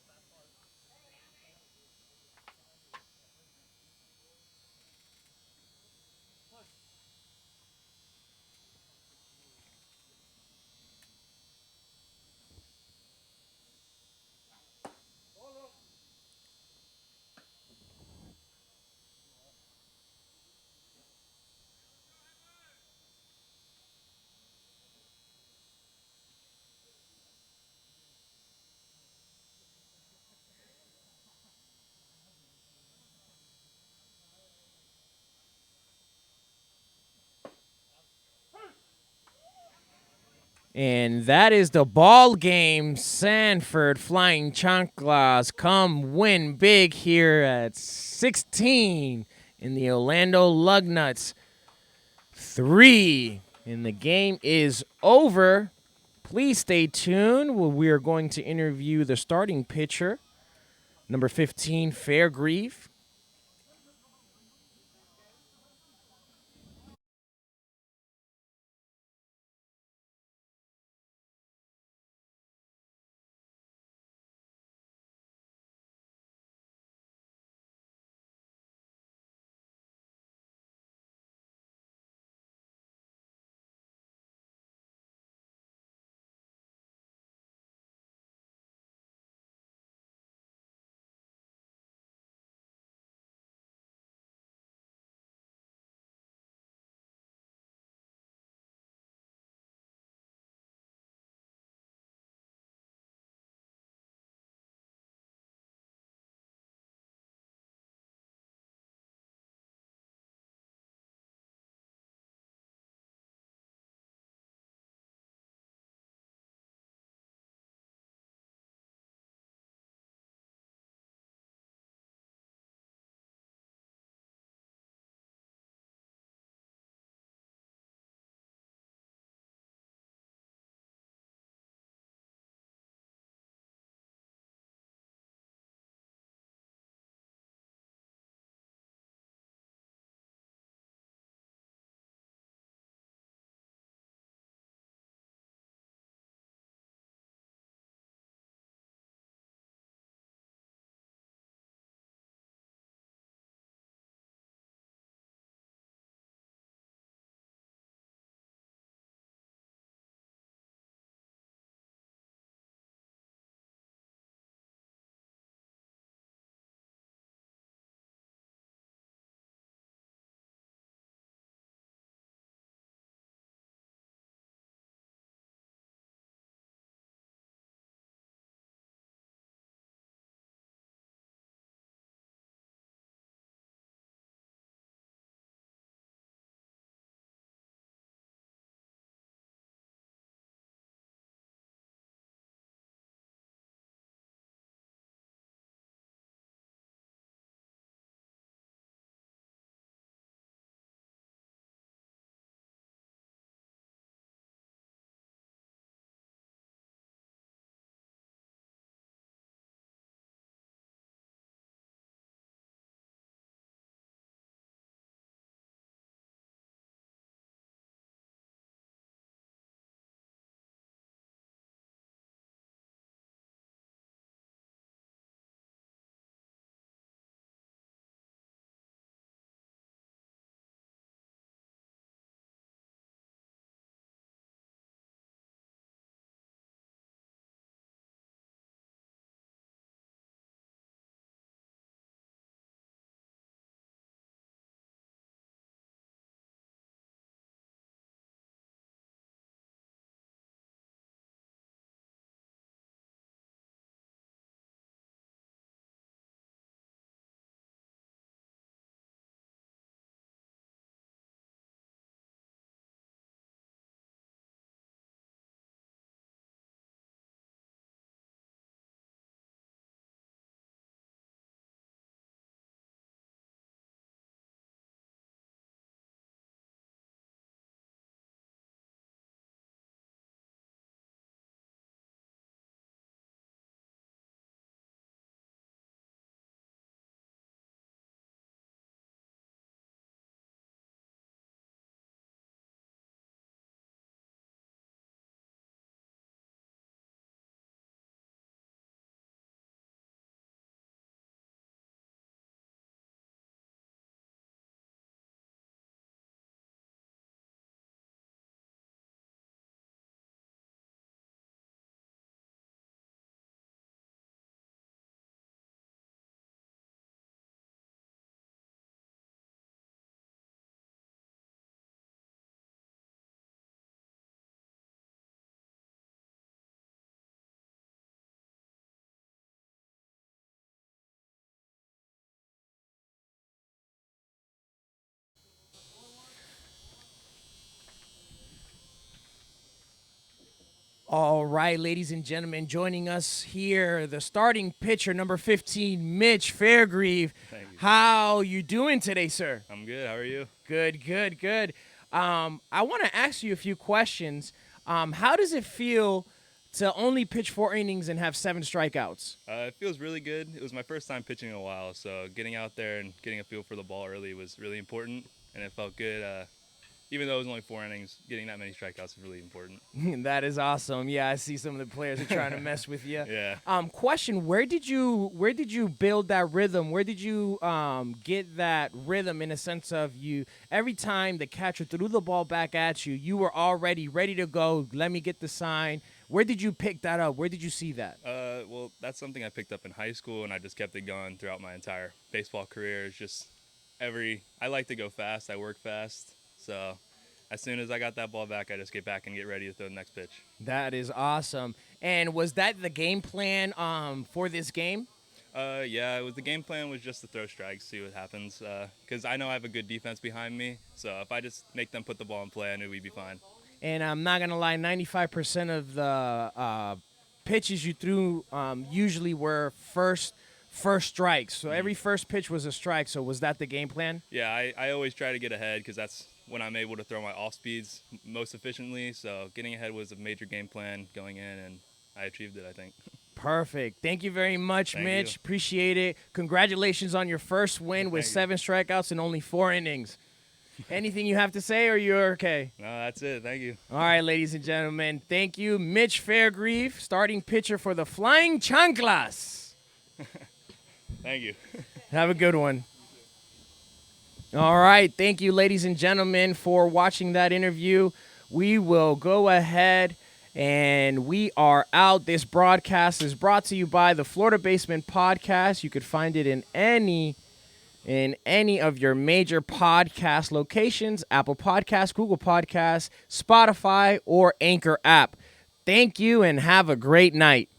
And that is the ball game. Sanford Flying Chanclas come win big here at 16 in the Orlando Lugnuts. 3. And the game is over. Please stay tuned. We are going to interview the starting pitcher, number 15, Fairgrieve. All right, ladies and gentlemen, joining us here, the starting pitcher, number 15, Mitch Fairgrieve. Thank you. How you doing today, sir? I'm good. How are you? Good, good, good. I want to ask you a few questions. How does it feel to only pitch 4 innings and have 7 strikeouts? It feels really good. It was my first time pitching in a while, so getting out there and getting a feel for the ball early was really important, and it felt good. Even though it was only 4 innings, getting that many strikeouts is really important. That is awesome. Yeah, I see some of the players are trying to mess with you. Yeah. Question: Where did you build that rhythm? Where did you get that rhythm in a sense of you? Every time the catcher threw the ball back at you, you were already ready to go. Let me get the sign. Where did you pick that up? Where did you see that? Well, that's something I picked up in high school, and I just kept it going throughout my entire baseball career. It's just I like to go fast. I work fast. So as soon as I got that ball back, I just get back and get ready to throw the next pitch. That is awesome. And was that the game plan for this game? Yeah, the game plan was just to throw strikes, see what happens. Because I know I have a good defense behind me. So if I just make them put the ball in play, I knew we'd be fine. And I'm not going to lie, 95% of the pitches you threw usually were first strikes. So every first pitch was a strike. So was that the game plan? Yeah, I always try to get ahead because that's when I'm able to throw my off speeds most efficiently. So getting ahead was a major game plan going in, and I achieved it, I think. Perfect. Thank you very much, Thank Mitch. you. Appreciate it. Congratulations on your first win with Thank you. 7 strikeouts and only 4 innings. Anything you have to say, or you're okay? No, that's it. Thank you. All right, ladies and gentlemen. Thank you, Mitch Fairgrieve, starting pitcher for the Flying Chanclas. Thank you. Have a good one. All right. Thank you, ladies and gentlemen, for watching that interview. We will go ahead and we are out. This broadcast is brought to you by the Florida Basement Podcast. You could find it in any of your major podcast locations, Apple Podcasts, Google Podcasts, Spotify, or Anchor app. Thank you and have a great night.